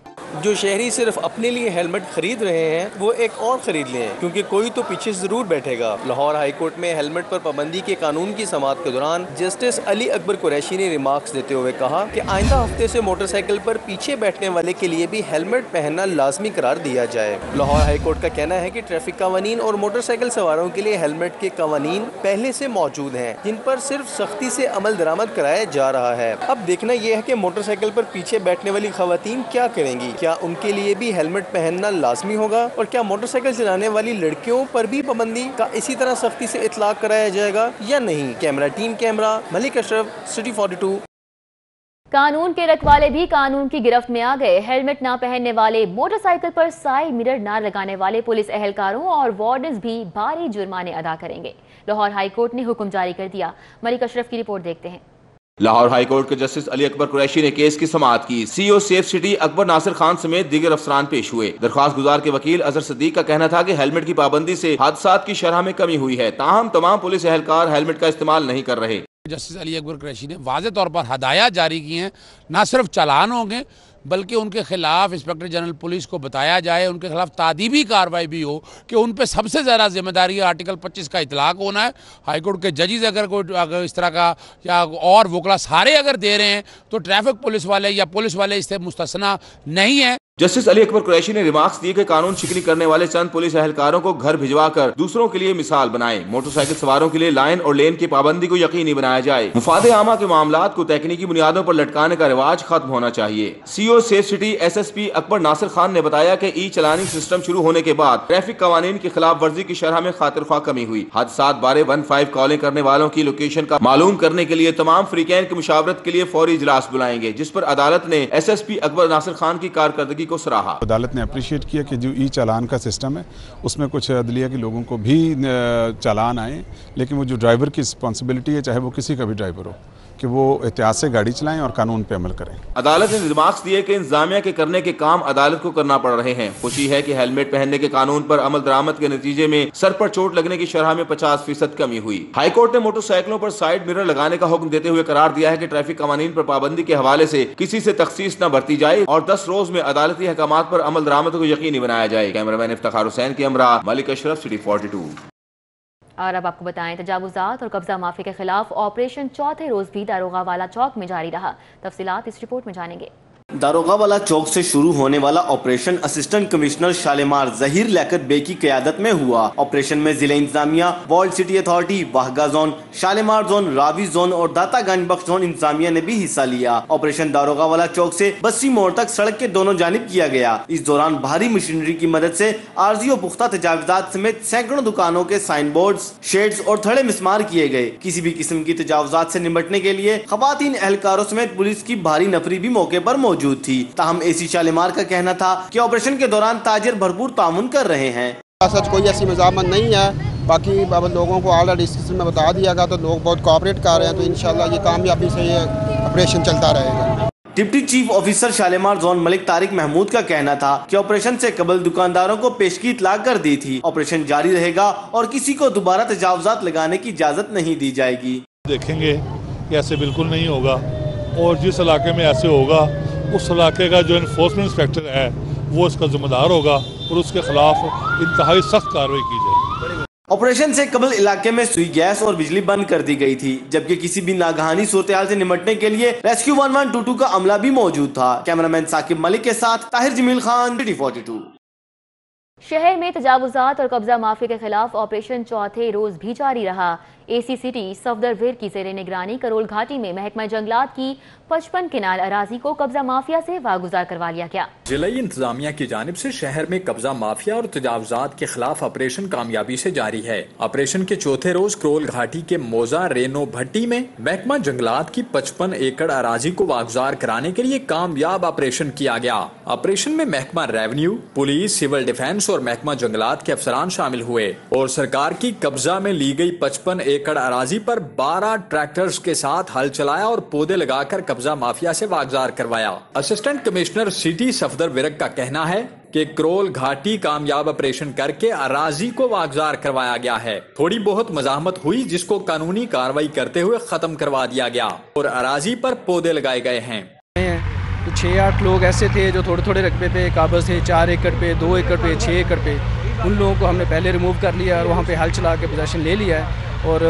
जो शहरी सिर्फ अपने लिए हेलमेट खरीद रहे हैं वो एक और खरीद लें क्योंकि कोई तो पीछे जरूर बैठेगा। लाहौर हाईकोर्ट में हेलमेट पर पाबंदी के कानून की समाअत के दौरान जस्टिस अली अकबर कुरैशी ने रिमार्क्स देते हुए कहा कि आइंदा हफ्ते से मोटरसाइकिल पर पीछे बैठने वाले के लिए भी हेलमेट पहनना लाजमी करार दिया जाए। लाहौर हाईकोर्ट का कहना है कि ट्रैफिक कवानीन और मोटरसाइकिल सवारों के लिए हेलमेट के कवानीन पहले से मौजूद हैं जिन पर सिर्फ सख्ती से अमल दरामद कराया जा रहा है। अब देखना यह है कि मोटरसाइकिल पर पीछे बैठने वाली खवातीन क्या करेंगी। क्या उनके लिए भी हेलमेट पहनना लाजमी होगा और क्या मोटरसाइकिल चलाने वाली लड़कियों पर भी पाबंदी का इसी तरह सख्ती से इतलाक कराया जाएगा या नहीं। Camera team camera Malik Ashraf, city 42। कानून के रखवाले भी कानून की गिरफ्त में आ गए। हेलमेट ना पहनने वाले, मोटरसाइकिल पर साइड मिरर ना लगाने वाले पुलिस एहलकारों और वार्डन्स भी भारी जुर्माने अदा करेंगे। लाहौर हाईकोर्ट ने हुक्म जारी कर दिया। मलिक अशरफ की रिपोर्ट देखते हैं। लाहौर हाईकोर्ट के जस्टिस अली अकबर कुरैशी ने केस की समाअत की। CEO safe city Akbar Nasir Khan समेत दीगर अफसरान पेश हुए। दरख्वास्त गुजार के वकील अजहर सदीक का कहना था कि हेलमेट की पाबंदी से हादसात की शरह में कमी हुई है, ताहम तमाम पुलिस एहलकार हेलमेट का इस्तेमाल नहीं कर रहे। जस्टिस अली अकबर कुरैशी ने वाज़े तौर पर हदायत जारी की हैं, ना सिर्फ चालान होंगे बल्कि उनके खिलाफ इंस्पेक्टर जनरल पुलिस को बताया जाए, उनके खिलाफ तादीबी कार्रवाई भी हो कि उन पे सबसे ज़्यादा जिम्मेदारी आर्टिकल 25 का इतलाक होना है। हाईकोर्ट के जजेस अगर इस तरह का या और वकला सारे अगर दे रहे हैं तो ट्रैफिक पुलिस वाले या पुलिस वाले इससे मुस्तस्ना नहीं है। जस्टिस अली अकबर कुरैशी ने रिमार्क्स दिए कि कानून शिकनी करने वाले चंद पुलिस एहलकारों को घर भिजवा कर दूसरों के लिए मिसाल बनाएं। मोटरसाइकिल सवारों के लिए लाइन और लेन की पाबंदी को यकीनी बनाया जाए। मुफादे आमा के मामलात को तकनीकी बुनियादों पर लटकाने का रिवाज खत्म होना चाहिए। CEO safe city SSP Akbar Nasir Khan ने बताया कि ई चलानी सिस्टम शुरू होने के बाद ट्रैफिक कवानीन की खिलाफ वर्जी की शरह में खातिर ख्वाह कमी हुई। हादसात बारे 15 कॉलिंग करने वालों की लोकेशन का मालूम करने के लिए तमाम फ्रीकैन की मुशावरत के लिए फौरी इजलास बुलाएंगे, जिस पर अदालत ने SSP अकबर नासिर खान की कारकर्दगी को सराहा। अदालत ने अप्रिशिएट किया कि जो ई चालान का सिस्टम है उसमें कुछ अदलिया के लोगों को भी चालान आए, लेकिन वो जो ड्राइवर की रिस्पॉन्सिबिलिटी है, चाहे वो किसी का भी ड्राइवर हो, कि वो एहतियात से गाड़ी चलाएं और कानून पे अमल करें। अदालत ने रिमार्क्स दिए कि इंतजामिया के करने के काम अदालत को करना पड़ रहे हैं। खुशी है कि हेलमेट पहनने के कानून पर अमल दरामद के नतीजे में सर पर चोट लगने की शरह में 50% कमी हुई। हाईकोर्ट ने मोटरसाइकिलों पर साइड मिरर लगाने का हुक्म देते हुए करार दिया है कि ट्रैफिक कवानीन पर पाबंदी के हवाले से किसी से तखसीस न बरती जाए और 10 रोज में अदालती अहकामात पर अमल दरामद को यकीनी बनाया जाए। कैमरामैन इफ्तिखार हुसैन की हमरा, मलिक अशरफ, सिटी 42। और अब आपको बताएं, तजावुजात और कब्जा माफी के खिलाफ ऑपरेशन चौथे रोज भी दारोगा वाला चौक में जारी रहा। तफसीलात इस रिपोर्ट में जानेंगे। दारोगा वाला चौक से शुरू होने वाला operation assistant commissioner Shalimar Zaheer Liaquat बे की क़यादत में हुआ। ऑपरेशन में जिला इंतजामिया, world city authority, Wagah zone, Shalimar zone, Ravi zone और दातागंज बख्श जोन इंतजामिया ने भी हिस्सा लिया। ऑपरेशन दारोगा वाला चौक से बस्सी मोड़ तक सड़क के दोनों जानिब किया गया। इस दौरान भारी मशीनरी की मदद से आर्जी और पुख्ता तजावुजात समेत सैकड़ों दुकानों के साइन बोर्ड्स, शेड्स और थड़े मिसमार किए गए। किसी भी किस्म की तजावुजात से निपटने के लिए खवातीन एहलकारों समेत पुलिस की भारी नफरी भी मौके पर मौजूद थी। ताहम एसी शालिमार का कहना था कि ऑपरेशन के दौरान ताजिर भरपूर तामुन कर रहे हैं। सच कोई ऐसी मज़ामत नहीं है, बाकी अब लोगों को ऑलरेडी डिस्कशन में बता दिया गया तो लोग बहुत कोऑपरेट कर रहे हैं, तो इंशाल्लाह ये कामयाबी से ये ऑपरेशन चलता रहेगा। Deputy chief officer Shalimar zone Malik Tariq Mahmood का कहना था कि ऑपरेशन से कबल दुकानदारों को पेशगी इतला कर दी थी। ऑपरेशन जारी रहेगा और किसी को दोबारा तजावुजात लगाने की इजाजत नहीं दी जाएगी। देखेंगे कि ऐसे बिल्कुल नहीं होगा और जिस इलाके में ऐसे होगा उस इलाके का जो इन्फोर्समेंट इंस्पेक्टर है वो इसका जिम्मेदार होगा और उसके खिलाफ इंतहाई सख्त कार्रवाई की जाएगी। ऑपरेशन से कबल इलाके में सुई गैस और बिजली बंद कर दी गई थी, जबकि किसी भी नागहानी सूरत-ए-हाल से निपटने के लिए रेस्क्यू 1122 का अमला भी मौजूद था। कैमरामैन साकिब मलिक के साथ ताहिर जमील खान, सिटी 42। शहर में तजावुजात और कब्जा माफिया के खिलाफ ऑपरेशन चौथे रोज भी जारी रहा। एसी सिटी सफदरविर की ज़ेरे निगरानी करोल घाटी में महकमा जंगलात की 55 किनाल अराजी को कब्जा माफिया से वागुजार करवा लिया गया। जिलाई इंतजामिया की जानिब से शहर में कब्जा माफिया और तजावुजात के खिलाफ ऑपरेशन कामयाबी से जारी है। ऑपरेशन के चौथे रोज करोल घाटी के मोजा रेनो भट्टी में महकमा जंगलात की 55 एकड़ अराजी को वागुजार कराने के लिए कामयाब ऑपरेशन किया गया। ऑपरेशन में महकमा रेवेन्यू, पुलिस, सिविल डिफेंस और महकमा जंगलात के अफसरान शामिल हुए और सरकार की कब्जा में ली गई 55 एकड़ अराजी पर 12 ट्रैक्टर्स के साथ हल चलाया और पौधे लगाकर कब्जा माफिया से वागुजार करवाया। असिस्टेंट कमिश्नर सिटी सफदरविर का कहना है कि करोल घाटी कामयाब ऑपरेशन करके अराजी को वागुजार करवाया गया है। थोड़ी बहुत मजाहमत हुई जिसको कानूनी कार्रवाई करते हुए खत्म करवा दिया गया और अराजी पर पौधे लगाए गए हैं। 6-8 लोग ऐसे थे जो थोड़े थोड़े रकबे पे काबज थे, 4 एकड़ पे, 2 एकड़ पे, 6 एकड़ पे। उन लोगों को हमने पहले रिमूव कर लिया और वहाँ पे हल चला के पोजेशन ले लिया है और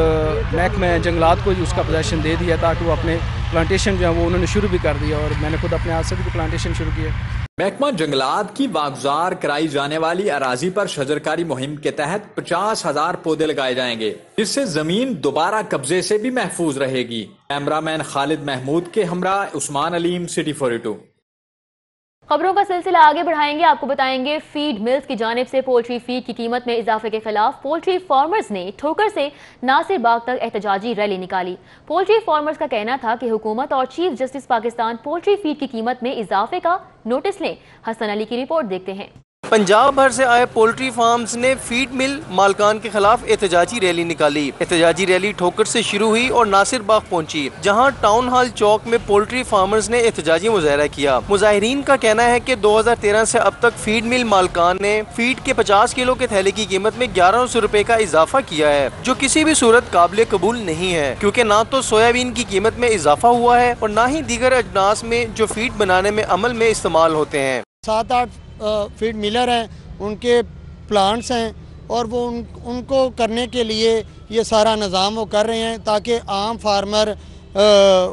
महकमा जंगलात को उसका पोजेशन दे दिया ताकि वो अपने प्लांटेशन जो है वो उन्होंने शुरू भी कर दिया और मैंने खुद अपने हाथ से भी प्लांटेशन शुरू किया। महकमा जंगलात की वागुजार कराई जाने वाली अराजी पर शजरकारी मुहिम के तहत 50,000 पौधे लगाए जाएंगे, जिससे जमीन दोबारा कब्जे से भी महफूज रहेगी। कैमरामैन खालिद महमूद के हमरा उस्मान अलीम, सिटी 42। खबरों का सिलसिला आगे बढ़ाएंगे। आपको बताएंगे फीड मिल्स की जानिब से पोल्ट्री फीड की कीमत में इजाफे के खिलाफ पोल्ट्री फार्मर्स ने ठोकर से नासिर बाग तक एहतजाजी रैली निकाली। पोल्ट्री फार्मर्स का कहना था कि हुकूमत और chief justice Pakistan poultry feed की कीमत में इजाफे का नोटिस लें। हसन अली की रिपोर्ट देखते हैं। पंजाब भर से आए पोल्ट्री फार्म्स ने फीड मिल मालकान के खिलाफ एहतजाजी रैली निकाली। एहतजाजी रैली ठोकर से शुरू हुई और नासिर बाग पहुंची, जहां टाउन हॉल चौक में पोल्ट्री फार्मर्स ने एहतजाजी मुजाहरा किया। मुजाहिरीन का कहना है कि 2013 से अब तक फीड मिल मालकान ने फीड के 50 किलो के थैले की कीमत में 1100 रुपए का इजाफा किया है, जो किसी भी सूरत काबिल कबूल नहीं है, क्योंकि ना तो सोयाबीन की कीमत में इजाफा हुआ है और ना ही दीगर अजनास में जो फीड बनाने में अमल में इस्तेमाल होते हैं। 7-8 फीड मिलर हैं, उनके प्लांट्स हैं और वो उनको करने के लिए ये सारा निज़ाम वो कर रहे हैं ताकि आम फार्मर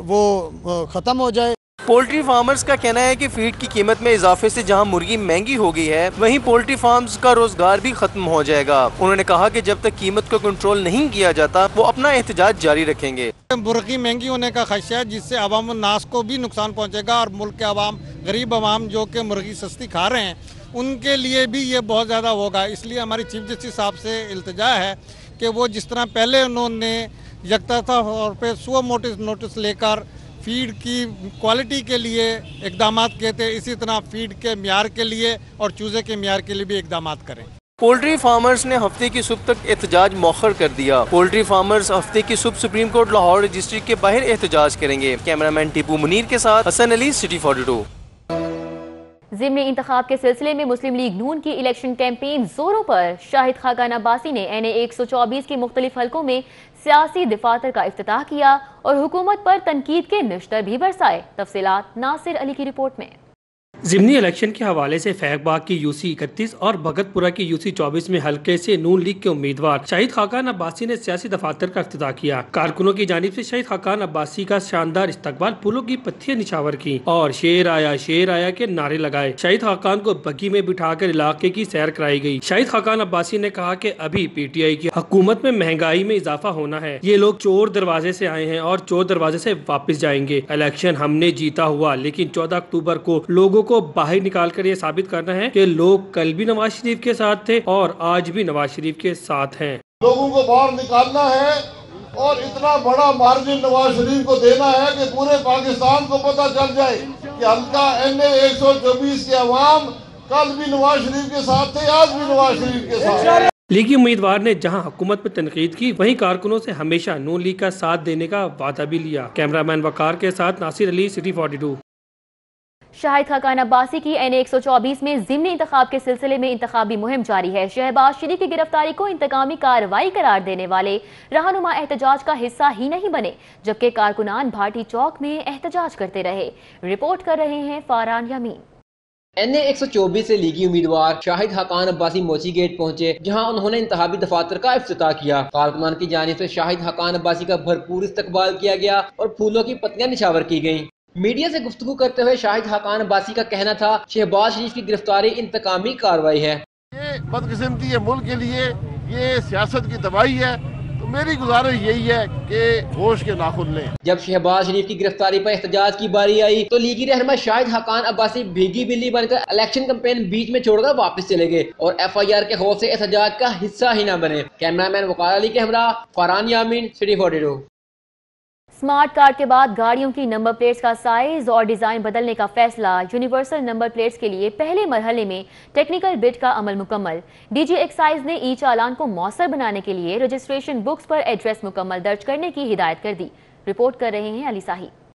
वो ख़त्म हो जाए। पोल्ट्री फार्मर्स का कहना है कि फीड की कीमत में इजाफे से जहां मुर्गी महंगी हो गई है, वहीं पोल्ट्री फार्म्स का रोजगार भी खत्म हो जाएगा। उन्होंने कहा कि जब तक कीमत को कंट्रोल नहीं किया जाता वो अपना एहतजाज जारी रखेंगे। मुर्गी महंगी होने का खदशा है, जिससे अवाम नास को भी नुकसान पहुंचेगा और मुल्क के अवाम, गरीब अवाम जो कि मुर्गी सस्ती खा रहे हैं, उनके लिए भी ये बहुत ज़्यादा होगा। इसलिए हमारी चीफ जस्टिस साहब से इल्तिजा है कि वो जिस तरह पहले उन्होंने यकता तौर पर 100 नोटिस लेकर फीड की क्वालिटी के लिए इकदाम किए थे, इसी तरह फीड के म्यार के लिए और चूजे के म्यार के लिए भी इकदाम करें। पोल्ट्री फार्मर्स ने हफ्ते की सुबह तक एहतजाज मौखर कर दिया। पोल्ट्री फार्मर्स हफ्ते की सुबह सुप्रीम कोर्ट लाहौर रजिस्ट्री के बाहर एहतजाज करेंगे। कैमरामैन टीपू मुनीर के साथ हसन अली, सिटी 42। ज़िमनी इंतखाब के सिलसिले में मुस्लिम लीग नून की इलेक्शन कैंपेन जोरों पर। शाहिद खाकान अब्बासी ने NA 124 के मुख्तलिफ हलकों में सियासी दिफातर का इफ्तिताह किया और हुकूमत पर तनकीद के निश्तर भी बरसाए। तफसीलात नासिर अली की रिपोर्ट में। ज़िमनी इलेक्शन के हवाले से फैगबाग की UC 31 और भगतपुरा की UC 24 में हल्के से नून लीग के उम्मीदवार शाहिद खाकान अब्बासी ने सियासी दफातर का इफ्तिताह किया। कारकुनों की जानिब से शाहिद खाकान अब्बासी का शानदार इस्तकबाल, फूलों की पत्तियां निछावर की और शेर आया के नारे लगाए। शाहिद खाकान को बग्गी में बिठाकर इलाके की सैर कराई गई। शाहिद खाकान अब्बासी ने कहा कि अभी PTI की हुकूमत में महंगाई में इजाफा होना है। ये लोग चोर दरवाजे से आए हैं और चोर दरवाजे से वापस जाएंगे। इलेक्शन हमने जीता हुआ, लेकिन 14 अक्टूबर को लोगों को बाहर निकाल कर ये साबित करना है कि लोग कल भी नवाज शरीफ के साथ थे और आज भी नवाज शरीफ के साथ हैं। लोगों को बाहर निकालना है और इतना बड़ा मार्जिन नवाज शरीफ को देना है कि पूरे पाकिस्तान को पता चल जाए कि हल्का NA 124 के अवाम कल भी नवाज शरीफ के साथ थे, आज भी नवाज शरीफ के साथ। लीगी उम्मीदवार ने जहां हुकूमत पर तनकीद की, वहीं कारकुनों से हमेशा नून लीग का साथ देने का वादा भी लिया। कैमरामैन वकार के साथ नासिर अली, सिटी 42। شاہد خاقان عباسی کی NA 124 میں ضمنی انتخاب کے سلسلے میں انتخابی مہم جاری ہے۔ شہباز شریف کی گرفتاری کو انتقامی کارروائی قرار دینے والے رہنما احتجاج کا حصہ ہی نہیں بنے، جبکہ کارکنان بھاٹی چوک میں احتجاج کرتے رہے۔ رپورٹ کر رہے ہیں فاران یامین۔ NA 124 سے لیگی امیدوار شاہد خاقان عباسی موچی گیٹ پہنچے، جہاں انہوں نے انتخابی دفاتر کا افتتاح کیا۔ کارکنان کی جانب سے شاہد خاقان عباسی کا بھرپور استقبال کیا گیا اور پھولوں کی پتیاں نچھاور کی گئیں۔ میڈیا سے گفتگو کرتے ہوئے شاہد خاقان عباسی کا کہنا تھا شہباز شریف کی گرفتاری انتقامی کارروائی ہے۔ یہ بدقسمتی ہے ملک کے لیے، یہ سیاست کی تباہی ہے، تو میری گزارش یہی ہے کہ ہوش کے ناخن لیں۔ جب شہباز شریف کی گرفتاری پر احتجاج کی باری آئی تو لیگی رہنما شاہد خاقان عباسی بھیگی بلی بن کر الیکشن کمپین بیچ میں چھوڑ کر واپس چلے گئے اور FIR کے خوف سے احتجاج کا حصہ ہی نہ بنے۔ کیمرہ مین وقار علی کے ہمراہ Faran Yamin, city 42۔ Smart card کے بعد گاڑیوں کی نمبر پلیٹس کا سائز اور ڈیزائن بدلنے کا فیصلہ۔ یونیورسل نمبر پلیٹس کے لیے پہلے مرحلے میں ٹیکنیکل بٹ کا عمل مکمل۔ DG ایکسائز نے ای چالان کو مؤثر بنانے کے لیے رجسٹریشن بکس پر ایڈریس مکمل درج کرنے کی ہدایت کر دی۔ رپورٹ کر رہے ہیں علی صاحب۔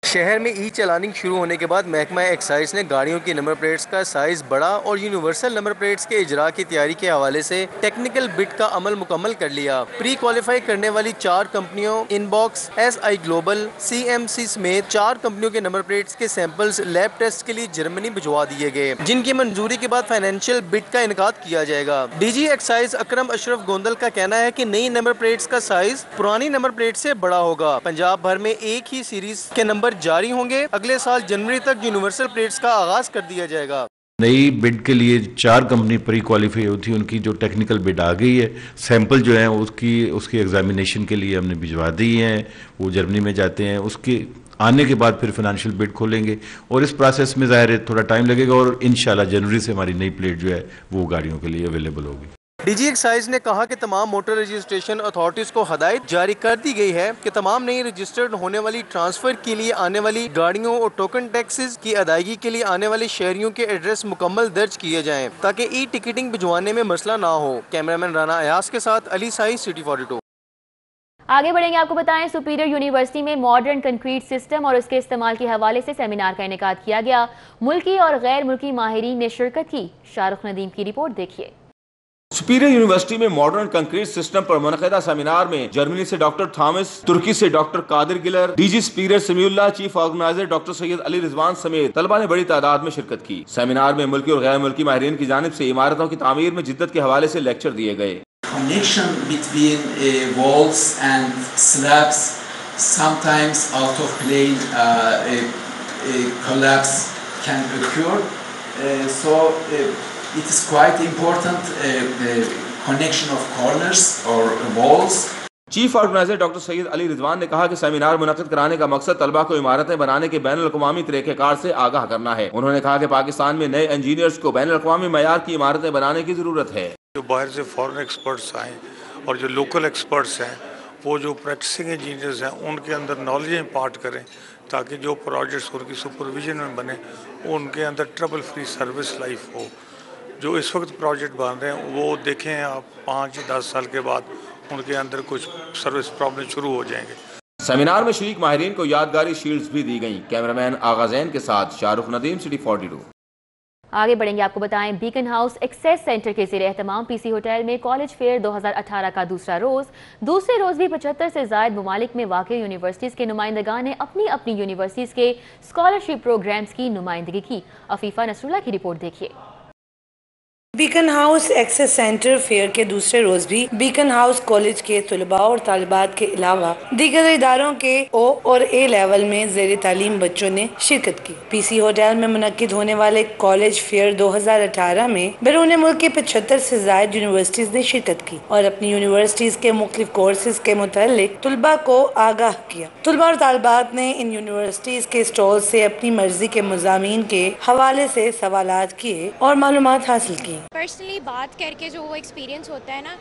شہر میں ای چالاننگ شروع ہونے کے بعد محکمہ ایکسائز نے گاڑیوں کی نمبر پلیٹس کا سائز بڑا اور یونیورسل نمبر پلیٹس کے اجراء کی تیاری کے حوالے سے ٹیکنیکل بٹ کا عمل مکمل کر لیا۔ پری کوالیفائی کرنے والی 4 کمپنیوں in box, SI global, CMC سمیت 4 کمپنیوں کے نمبر پلیٹس کے سیمپلز لیب ٹیسٹ کے لیے جرمنی بھجوا دیے گئے، جن کی منظوری کے بعد فائنینشیل بٹ کا انعقاد کیا جائے گا۔ DG ایکسائز اکرم اشرف گوندل کا کہنا ہے کہ نئی نمبر پلیٹس کا سائز پرانی نمبر پلیٹ سے بڑا ہوگا۔ پنجاب بھر میں ایک ہی سیریز کے نمبر جاری ہوں گے۔ اگلے سال جنوری تک یونیورسل پلیٹس کا آغاز کر دیا جائے گا۔ نئی بڈ کے لیے 4 کمپنی پری کوالیفائی ہوتی ہیں، ان کی جو ٹیکنیکل بڈ آ گئی ہے، سیمپل جو ہیں اس کی ایگزامینیشن کے لیے ہم نے بھجوا دی ہیں، وہ جرمنی میں جاتے ہیں۔ اس کے آنے کے بعد پھر فائنینشیل بڈ کھولیں گے اور اس پروسیس میں ظاہر ہے تھوڑا ٹائم لگے گا اور انشاءاللہ جنوری سے ہماری نئی پلیٹ جو ہے وہ گاڑیوں کے لیے اویلیبل ہوگی۔ DG ایکسائز نے کہا کہ تمام موٹر رجسٹریشن اتھارٹیز کو ہدایت جاری کر دی گئی ہے کہ تمام نئی رجسٹرڈ ہونے والی ٹرانسفر کے لیے آنے والی گاڑیوں اور ٹوکن ٹیکسز کی ادائیگی کے لیے آنے والے شہریوں کے ایڈریس مکمل درج کیے جائیں تاکہ ای ٹکٹنگ بھجوانے میں مسئلہ نہ ہو۔ کیمرامین رانا ایاز کے ساتھ علی سائی، سٹی 42۔ آگے بڑھیں گے، آپ کو بتائیں سپیریئر یونیورسٹی میں ماڈرن کنکریٹ سسٹم اور اس کے استعمال کے حوالے سے سیمینار کا انعقاد کیا گیا۔ ملکی اور غیر ملکی ماہرین نے شرکت کی۔ شاہ رخ ندیم کی رپورٹ دیکھیے۔ سپیریئر یونیورسٹی میں ماڈرن کنکریٹ سسٹم پر منعقدہ سیمینار میں جرمنی سے ڈاکٹر تھامس، ترکی سے ڈاکٹر قادر گلر، DG سپیریئر سمیع اللہ، chief organiser doctor Syed Ali رضوان سمیت طلبہ نے بڑی تعداد میں شرکت کی۔ سیمینار میں ملکی اور غیر ملکی ماہرین کی جانب سے عمارتوں کی تعمیر میں جدت کے حوالے سے لیکچر دیے گئے۔ Connection between walls and slabs, sometimes out of plane a collapse can occur, so it is quite important the connection of corners or walls. Chief organiser doctor Syed Ali Rizwan نے کہا کہ سیمینار منعقد کرانے کا مقصد طلبہ کو عمارتیں بنانے کے بین الاقوامی طریقہ کار سے آگاہ کرنا ہے۔ انہوں نے کہا کہ پاکستان میں نئے انجینئرز کو بین الاقوامی معیار کی عمارتیں بنانے کی ضرورت ہے۔ جو باہر سے فورن ایکسپرٹس آئیں اور جو لوکل ایکسپرٹس ہیں وہ جو پریکٹسنگ انجینئرز ہیں ان کے اندر نالج امپارٹ کریں تاکہ جو پروجیکٹس ان کی سپرویژن میں بنے ان کے اندر ٹربل فری سروس لائف ہو۔ جو اس وقت پروجیکٹ بن رہے ہیں وہ دیکھیں آپ 5-10 سال کے بعد ان کے اندر کچھ سروس پرابلم شروع ہو جائیں گے۔ سیمینار میں شریک ماہرین کو یادگاری شیلڈز بھی دی گئیں۔ کیمرامین آغا زین کے ساتھ شاہ رخ ندیم، سٹی 42۔ آگے بڑھیں گے، آپ کو بتائیں بیکن ہاؤس ایکسیس سینٹر کے زیر اہتمام PC ہوٹل میں کالج فیئر 2018 کا دوسرا روز بھی 75 سے زائد ممالک میں واقع یونیورسٹیز کے نمائندگان نے اپنی اپنی یونیورسٹیز کے اسکالرشپ پروگرامز کی نمائندگی کی۔ عفیفہ نصر اللہ کی رپورٹ دیکھیے۔ Beaconhouse access centre fair کے دوسرے روز بھی بیکن ہاؤس کالج کے طلباء اور طالبات کے علاوہ دیگر اداروں کے او اور اے لیول میں زیر تعلیم بچوں نے شرکت کی۔ PC ہوٹل میں منعقد ہونے والے کالج فیئر 2018 میں بیرون ملک کے 75 سے زائد یونیورسٹیز نے شرکت کی اور اپنی یونیورسٹیز کے مختلف کورسز کے متعلق طلباء کو آگاہ کیا۔ طلباء اور طالبات نے ان یونیورسٹیز کے اسٹال سے اپنی مرضی کے مضامین کے حوالے سے سوالات کیے اور معلومات حاصل کی۔ پرسنلی بات کر کے جو وہ ایکسپیرینس ہوتا ہے نا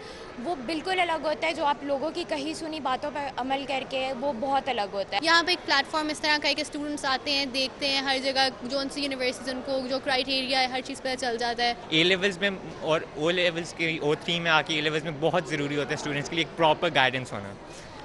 وہ بالکل الگ ہوتا ہے، جو آپ لوگوں کی کہی سنی باتوں پر عمل کر کے وہ بہت الگ ہوتا ہے۔ یہاں پہ ایک پلیٹ فارم اس طرح کا ہے کہ اسٹوڈنٹس آتے ہیں، دیکھتے ہیں ہر جگہ جو ان سی یونیورسٹیز ان کو جو کرائٹیریا ہے ہر چیز پتہ چل جاتا ہے۔ اے لیولز میں اور او لیولز کے O3 میں آ کے اے لیولز میں بہت ضروری ہوتا ہے اسٹوڈنٹس کے لیے ایک پراپر گائیڈنس ہونا،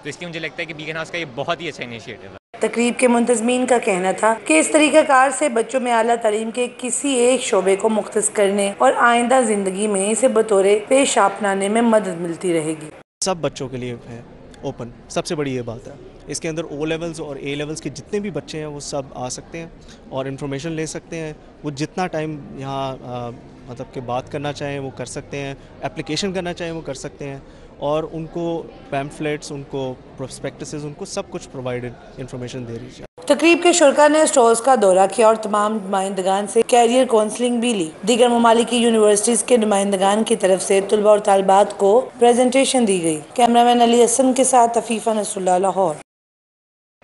تو اس لیے مجھے لگتا ہے کہ بیکن ہاؤس کا یہ بہت ہی اچھا انیشیٹو ہے۔ تقریب کے منتظمین کا کہنا تھا کہ اس طریقہ کار سے بچوں میں اعلیٰ تعلیم کے کسی ایک شعبے کو مختص کرنے اور آئندہ زندگی میں اسے بطور پیش اپنانے میں مدد ملتی رہے گی۔ سب بچوں کے لیے ہے اوپن، سب سے بڑی یہ بات ہے۔ اس کے اندر او لیولز اور اے لیولز کے جتنے بھی بچے ہیں وہ سب آ سکتے ہیں اور انفارمیشن لے سکتے ہیں۔ وہ جتنا ٹائم یہاں مطلب کہ بات کرنا چاہیں وہ کر سکتے ہیں، اپلیکیشن کرنا چاہیں وہ کر سکتے ہیں، اور ان کو پیمفلیٹس، ان کو پروسپیکٹسز، ان کو سب کچھ پرووائڈڈ انفارمیشن دے رہی ہے۔ تقریب کے شرکا نے اسٹورز کا دورہ کیا اور تمام نمائندگان سے کیریئر کونسلنگ بھی لی۔ دیگر ممالک کی یونیورسٹیز کے نمائندگان کی طرف سے طلباء اور طالبات کو پریزنٹیشن دی گئی۔ کیمرہ مین علی حسن کے ساتھ عفیفہ نصر اللہ، لاہور۔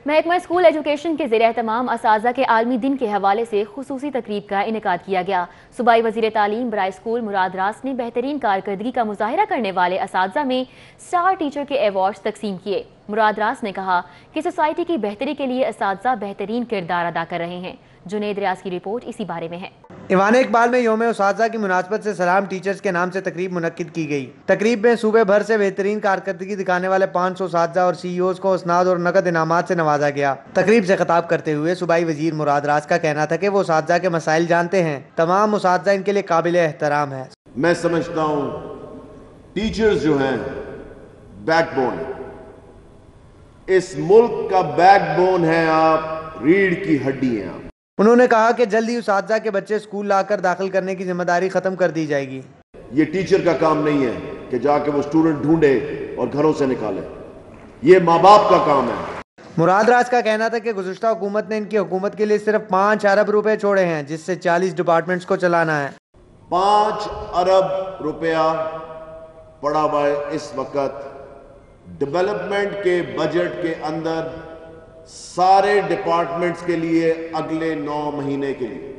محکمہ اسکول ایجوکیشن کے زیر اہتمام اساتذہ کے عالمی دن کے حوالے سے خصوصی تقریب کا انعقاد کیا گیا۔ صوبائی وزیر تعلیم برائے اسکول مراد راس نے بہترین کارکردگی کا مظاہرہ کرنے والے اساتذہ میں اسٹار ٹیچر کے ایوارڈز تقسیم کیے۔ مراد راس نے کہا کہ سوسائٹی کی بہتری کے لیے اساتذہ بہترین کردار ادا کر رہے ہیں۔ جنید ریاض کی رپورٹ اسی بارے میں ہے۔ ایوان اقبال میں یوم اساتذہ کی مناسبت سے سلام ٹیچرز کے نام سے تقریب منعقد کی گئی۔ تقریب میں صوبے بھر سے بہترین کارکردگی دکھانے والے 500 اساتذہ اور سی ای اوز کو اسناد اور نقد انعامات سے نوازا گیا۔ تقریب سے خطاب کرتے ہوئے صوبائی وزیر مراد راس کا کہنا تھا کہ وہ اساتذہ کے مسائل جانتے ہیں، تمام اساتذہ ان کے لیے قابل احترام ہے۔ میں سمجھتا ہوں ٹیچرز جو ہیں بیک بون، اس ملک کا بیک بون ہے، آپ ریڑھ کی ہڈی ہیں۔ انہوں نے کہا کہ جلد ہی اساتذہ کے بچے اسکول لا کر داخل کرنے کی ذمہ داری ختم کر دی جائے گی۔ یہ ٹیچر کا کام نہیں ہے کہ جا کے وہ اسٹوڈنٹ ڈھونڈے اور گھروں سے نکالے، یہ ماں باپ کا کام ہے۔ مراد راس کا کہنا تھا کہ گزشتہ حکومت نے ان کی حکومت کے لیے صرف 5 ارب روپے چھوڑے ہیں، جس سے 40 ڈپارٹمنٹس کو چلانا ہے۔ 5 ارب روپیہ پڑا ہوا ہے اس وقت ڈیولپمنٹ کے بجٹ کے اندر سارے ڈپارٹمنٹس کے لیے اگلے 9 مہینے کے لیے۔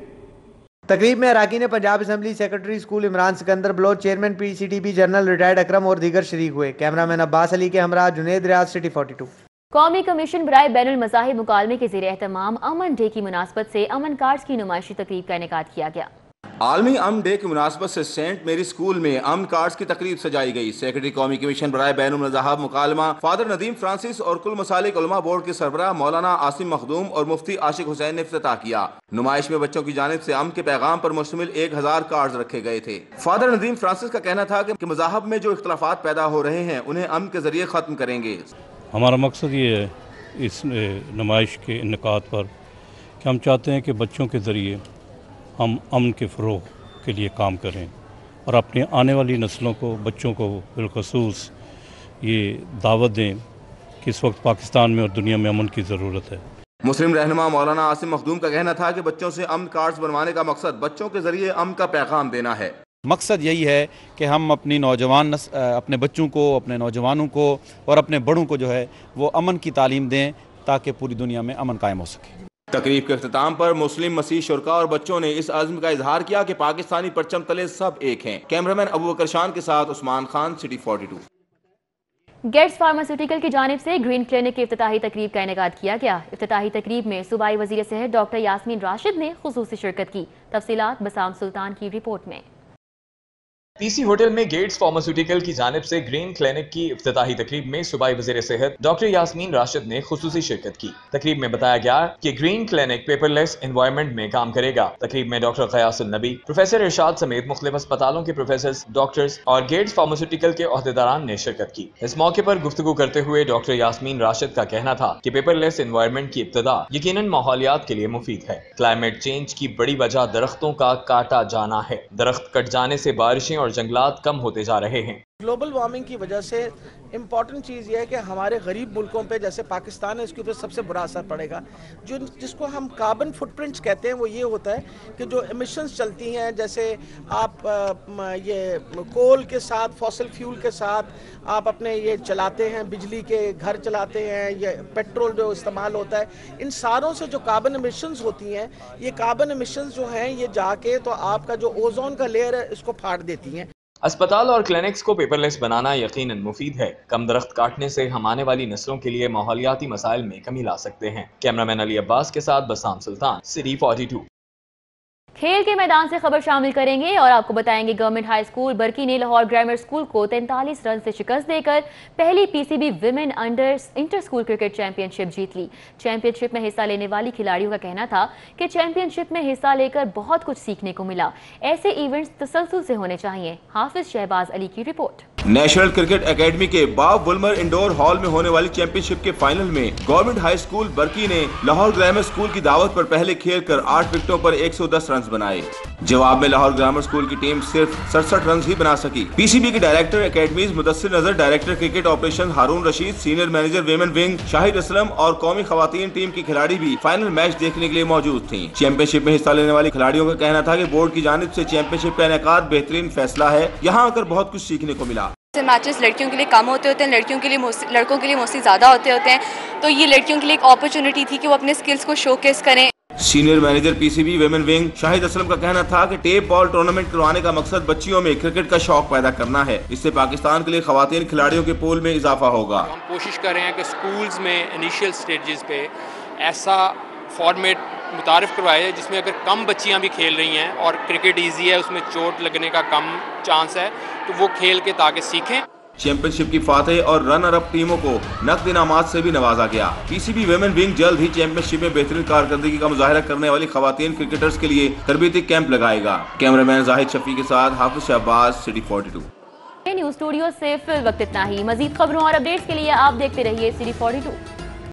تقریب میں اراکین Punjab assembly secretary school Imran Sikandar Baloch, chairman P C T P general retired Akram اور دیگر شریک ہوئے۔ کیمرہ مین عباس علی کے ہمراہ جنید ریاض، سٹی 42۔ قومی کمیشن برائے بین المذاہب مکالمے کے زیر اہتمام امن ڈے کی مناسبت سے امن کارڈز کی نمائشی تقریب کا انعقاد کیا گیا۔ عالمی امن ڈے کی مناسبت سے سینٹ میری اسکول میں امن کارڈز کی تقریب سجائی گئی۔ سیکرٹری قومی کمیشن برائے بین المذاہب مکالمہ فادر ندیم فرانسس اور کل مسالک علماء بورڈ کے سربراہ مولانا عاصم مخدوم اور مفتی عاشق حسین نے افتتاح کیا۔ نمائش میں بچوں کی جانب سے امن کے پیغام پر مشتمل 1000 کارڈز رکھے گئے تھے۔ فادر ندیم فرانسس کا کہنا تھا کہ مذاہب میں جو اختلافات پیدا ہو رہے ہیں انہیں امن کے ذریعے ختم کریں گے۔ ہمارا مقصد یہ ہے اس نمائش کے انعقاد پر کہ ہم چاہتے ہیں کہ بچوں کے ذریعے ہم امن کے فروغ کے لیے کام کریں اور اپنے آنے والی نسلوں کو، بچوں کو بالخصوص یہ دعوت دیں کہ اس وقت پاکستان میں اور دنیا میں امن کی ضرورت ہے۔ مسلم رہنما مولانا عاصم مخدوم کا کہنا تھا کہ بچوں سے امن کارڈز بنوانے کا مقصد بچوں کے ذریعے امن کا پیغام دینا ہے۔ مقصد یہی ہے کہ ہم اپنی اپنے بچوں کو، اپنے نوجوانوں کو اور اپنے بڑوں کو جو ہے وہ امن کی تعلیم دیں تاکہ پوری دنیا میں امن قائم ہو سکے۔ تقریب کے اختتام پر مسلم مسیح شرکاء اور بچوں نے اس عزم کا اظہار کیا کہ پاکستانی پرچم تلے سب ایک ہیں۔ کیمرہ مین ابو بکر شان کے ساتھ عثمان خان، سٹی 42۔ گیٹس فارماسیوٹیکل کی جانب سے گرین کلینک کی افتتاحی تقریب کا انعقاد کیا گیا۔ افتتاحی تقریب میں صوبائی وزیر صحت ڈاکٹر یاسمین راشد نے خصوصی شرکت کی۔ تفصیلات بسام سلطان کی رپورٹ میں۔ پی سی ہوٹل میں گیٹس فارماسیوٹیکل کی جانب سے گرین کلینک کی افتتاحی تقریب میں صوبائی وزیر صحت ڈاکٹر یاسمین راشد نے خصوصی شرکت کی۔ تقریب میں بتایا گیا کہ گرین کلینک پیپر لیس انوائرمنٹ میں کام کرے گا۔ تقریب میں ڈاکٹر قیاس النبی، پروفیسر ارشاد سمیت مختلف اسپتالوں کے پروفیسرز، ڈاکٹرز اور گیٹس فارماسیوٹیکل کے عہدیداران نے شرکت کی۔ اس موقع پر گفتگو کرتے ہوئے ڈاکٹر یاسمین راشد کا کہنا تھا کہ پیپر لیس انوائرمنٹ کی ابتدا یقیناً ماحولیات کے لیے مفید ہے۔ کلائمیٹ چینج کی بڑی وجہ درختوں کا کاٹا جانا ہے۔ درخت کٹ جانے سے بارشیں اور جنگلات کم ہوتے جا رہے ہیں۔ گلوبل وارمنگ کی وجہ سے امپورٹنٹ چیز یہ ہے کہ ہمارے غریب ملکوں پہ جیسے پاکستان ہے اس کے اوپر سب سے برا اثر پڑے گا۔ جس کو ہم کاربن فٹ پرنٹس کہتے ہیں وہ یہ ہوتا ہے کہ جو ایمیشنز چلتی ہیں، جیسے آپ یہ کول کے ساتھ، فوسل فیول کے ساتھ آپ اپنے یہ چلاتے ہیں، بجلی کے گھر چلاتے ہیں، یہ پیٹرول جو استعمال ہوتا ہے، ان ساروں سے جو کاربن ایمیشنز ہوتی ہیں، یہ کاربن ایمیشنز جو ہیں یہ جا کے تو آپ کا جو اوزون کا لیئر ہے اس کو پھاڑ دیتی ہیں۔ اسپتال اور کلینکس کو پیپر لیس بنانا یقیناً مفید ہے۔ کم درخت کاٹنے سے ہم آنے والی نسلوں کے لیے ماحولیاتی مسائل میں کمی لا سکتے ہیں۔ کیمرہ مین علی عباس کے ساتھ بسام سلطان، سٹی 42۔ खेल के मैदान से खबर शामिल करेंगे और आपको बताएंगे गवर्नमेंट हाई स्कूल बरकी ने लाहौर ग्रामर स्कूल को 43 रन से शिकस्त देकर पहली PCB women under inter school cricket championship जीत ली। चैंपियनशिप में हिस्सा लेने वाली खिलाड़ियों का कहना था कि चैंपियनशिप में हिस्सा लेकर बहुत कुछ सीखने को मिला। ऐसे इवेंट्स तसलसल से होने चाहिए। हाफिज शहबाज अली की रिपोर्ट। नेशनल क्रिकेट एकेडमी के बाब वुलमर इंडोर हॉल में होने वाली चैंपियनशिप के फाइनल में गवर्नमेंट हाई स्कूल बरकी ने लाहौर ग्रामर स्कूल की दावत पर पहले खेल कर 8 विकेटों पर 110 रन बनाए। जवाब में लाहौर ग्रामर स्कूल की टीम सिर्फ 67 रन ही बना सकी। पीसीबी के director academies Mudassar Nazar, director cricket operation Haroon Rasheed, senior manager women wing Shahid Aslam और कौमी खवातीन टीम की खिलाड़ी भी फाइनल मैच देखने के लिए मौजूद थी। चैंपियनशिप में हिस्सा लेने वाली खिलाड़ियों का कहना था कि बोर्ड की जानिब से चैंपियनशिप का इनेकाद बेहतरीन फैसला है। यहाँ आकर बहुत कुछ सीखने को मिला। मैचेस लड़कियों के लिए कम होते हैं, लड़कों के लिए मोस्टली ज़्यादा होते हैं, तो ये लड़कियों के लिए एक अपॉर्चुनिटी थी कि वो अपने स्किल्स को शोकेस करें। Senior manager PCB women wing Shahid Aslam का कहना था कि टेप बॉल टूर्नामेंट करवाने का मकसद बच्चियों में क्रिकेट का शौक पैदा करना है। इससे पाकिस्तान के लिए खवातीन खिलाड़ियों के पूल में इजाफा होगा। हम कोशिश कर रहे हैं कि स्कूल्स में इनिशियल स्टेजेस पे ऐसा फॉर्मेट मुतारिफ करवाए जिसमें अगर कम बच्चियां भी खेल रही हैं और क्रिकेट ईजी है, उसमें चोट लगने का कम चांस है, तो वो खेल के ताकि सीखें। चैंपियनशिप की फातेह और रनर अप टीमों को नकद इनामात से भी नवाजा गया। पीसीबी वेमेन विंग जल्द ही चैंपियनशिप में बेहतरीन कारकर्दगी का मुजाहरा करने वाली खवातीन क्रिकेटर्स के लिए तरबीती कैंप लगाएगा। कैमरामैन जाहिद शफी के साथ हाफिज शहबाज, सिटी 42। न्यूज़ स्टूडियो से फिल वक्त इतना ही। मजीद खबरों और अपडेट्स के लिए आप देखते रहिए सिटी 42।